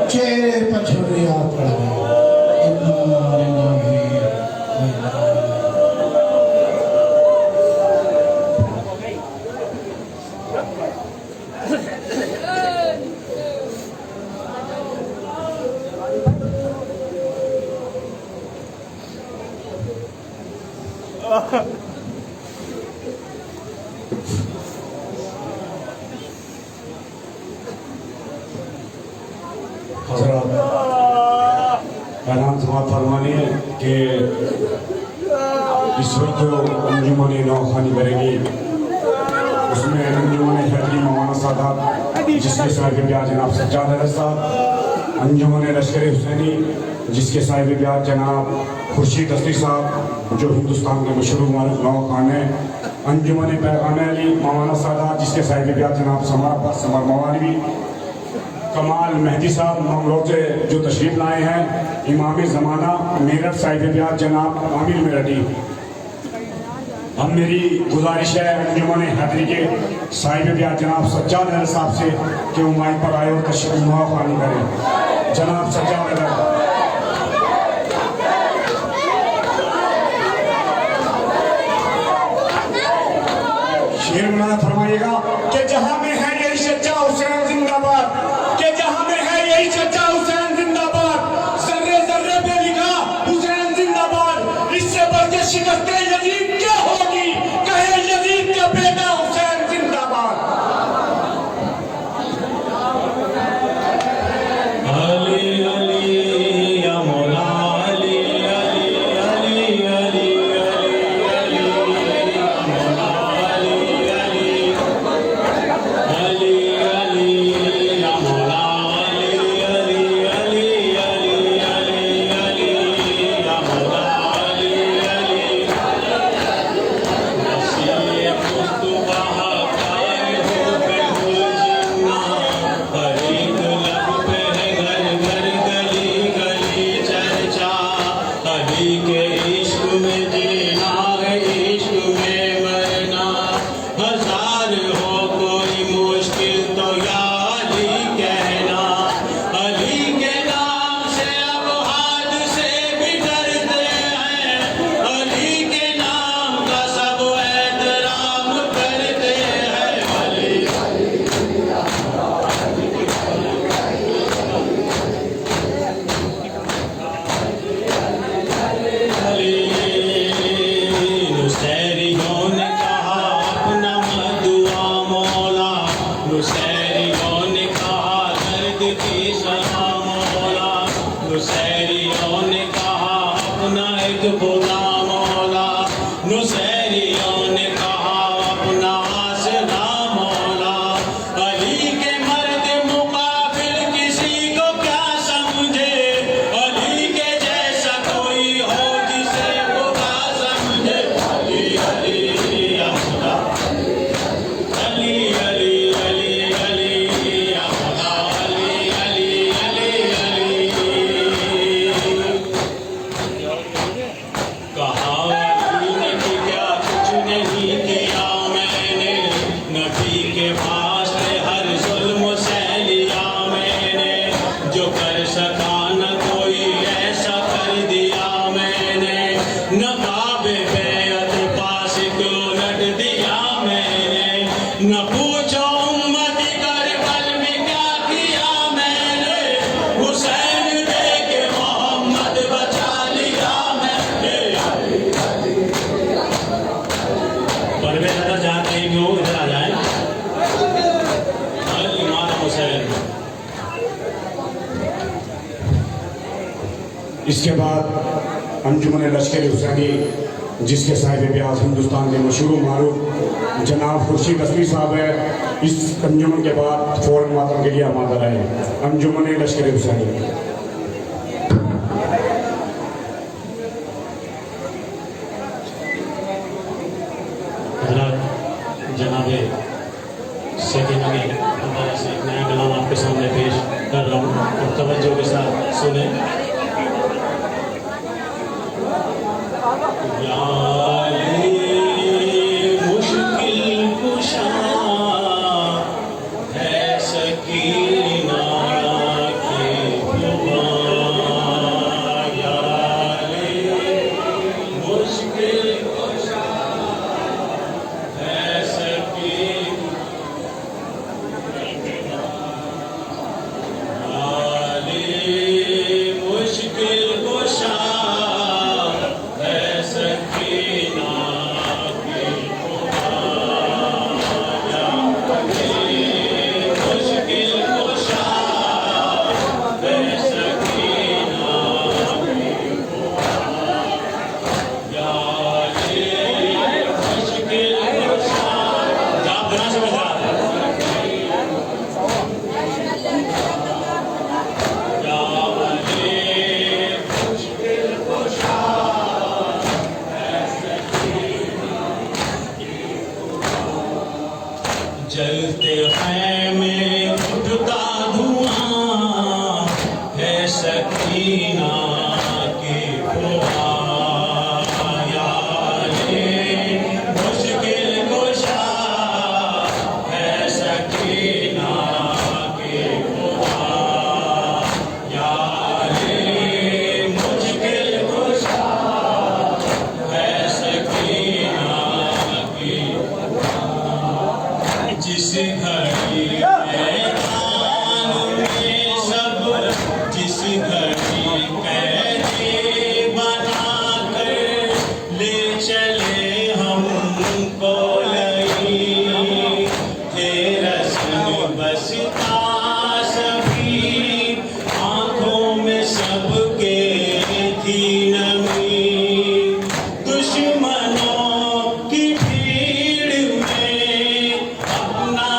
चेहरे पर झुर्रियां पड़ गई। हजरत ऐलान समाप्त फरमानिए कि इस वक्त जो अंजुमन नौखानी करेगी उसमें अंजुमन हैदरी मौलाना सादात जिसके साहिब ब्याज जनाब सज्जाद अहमद साहब, अंजुमन लश्कर हुसैनी जिसके साहिब ब्याज जनाब खुर्शीद अस्ती साहब जो हिंदुस्तान के मशहूर मारूफ नौखान हैं, अंजुमन पैगाम अली मौलाना सादात जिसके साहिब ब्याज जनाब समर अब्बास समर मौलवी, कमाल मेहदी साहब मंगलौर से जो तशरीफ लाए हैं, इमाम ज़माना मेरठ साहिब ब्याज जनाब आमिर मेरठी। हम मेरी गुजारिश है अंजुमन हैदरी के साहिब ब्याज जनाब सज्जाद अहमद साहब से कि वो माइक पर आए और तशरीफ नौखानी करें। जनाब सज्जाद अहमद शेर मनाना फरमाइएगा कि जहां में है यही सच्चा हुसैन जिंदाबाद, कि जहां में है यही सच्चा हुसैन जिंदाबाद, जर्रे जर्रे पे लिखा हुसैन जिंदाबाद, इससे बढ़ के शिकस्त यजीद क्या होगी, कहे यजीद का बेटा हुसैन अगर हो कोई मुश्किल तो या अली कहना, अली के नाम से अब हादसे भी डरते हैं, अली के नाम का सब एहतराम करते हैं। अली नुसैरियों ने कहा अपना मदुआ मौला, नुसैरियों ने कहा दर्द की शफा मौला, नुसैरियों ने कहा अपना एक खुदा मौला, नुसैरियों ने कहा अपना आसरा मौला। अली के मर्द मुकाबिल किसी को क्या समझे, अली के जैसा कोई हो जिसे खुदा समझे। अली अली अल्लाह, अली अली अली अली अल्लाह, अली अली अली अली। कहा अली ने कि क्या कुछ नहीं किया मैंने, नबी के वास्ते हर जुल्म सह लिया मैंने, जो कर सका न कोई ऐसा कर दिया मैंने, न काबे बैत पास को लट दिया मैंने, न पूछो उम्मती करबल में क्या किया मैंने, हुसैन दे के मोहम्मद बचा लिया मैंने। परवेज अगर जहाँ कहीं भी हो इधर आ जाए। इमाम हुसैन। इसके बाद अंजुमन लश्कर हुसैनी जिसके साहिब ब्यास हिंदुस्तान के मशहूर मारूफ जनाब खुर्शीद असली साहब है, इस अंजुमन के बाद फौरन मातम के लिए आमादा रहे। अंजुमन लश्कर हुसैनी। जनाबे सेकेंड में हमारा से एक नया कलाम आपके सामने पेश कर रहा हूँ और तवज्जो के साथ सुने। या अली मुश्किल कुशा है सकीना की दुआ, या अली मुश्किल कुशा है सकीना, अली मुश्किल कुशा है सकीना की दुआ, या अली मुश्किल कुशा है सकीना की दुआ, या अली मुश्किल कुशा। आप ध्यान से बजा। या अली मुश्किल कुशा है सकीना की दुआ, जलते खैमे उठता धुआं है सकीना की दुआ, या अली मुश्किल कुशा है सकीना की दुआ, या अली मुश्किल कुशा है सकीना की दुआ। जिस घड़ी मैदान में सब, जिस घड़ी कैदी बना कर ले चले हमको लई, थे रस्म बसता सभी आंखों में सबके थी नमी, दुश्मनों की भीड़ में अपना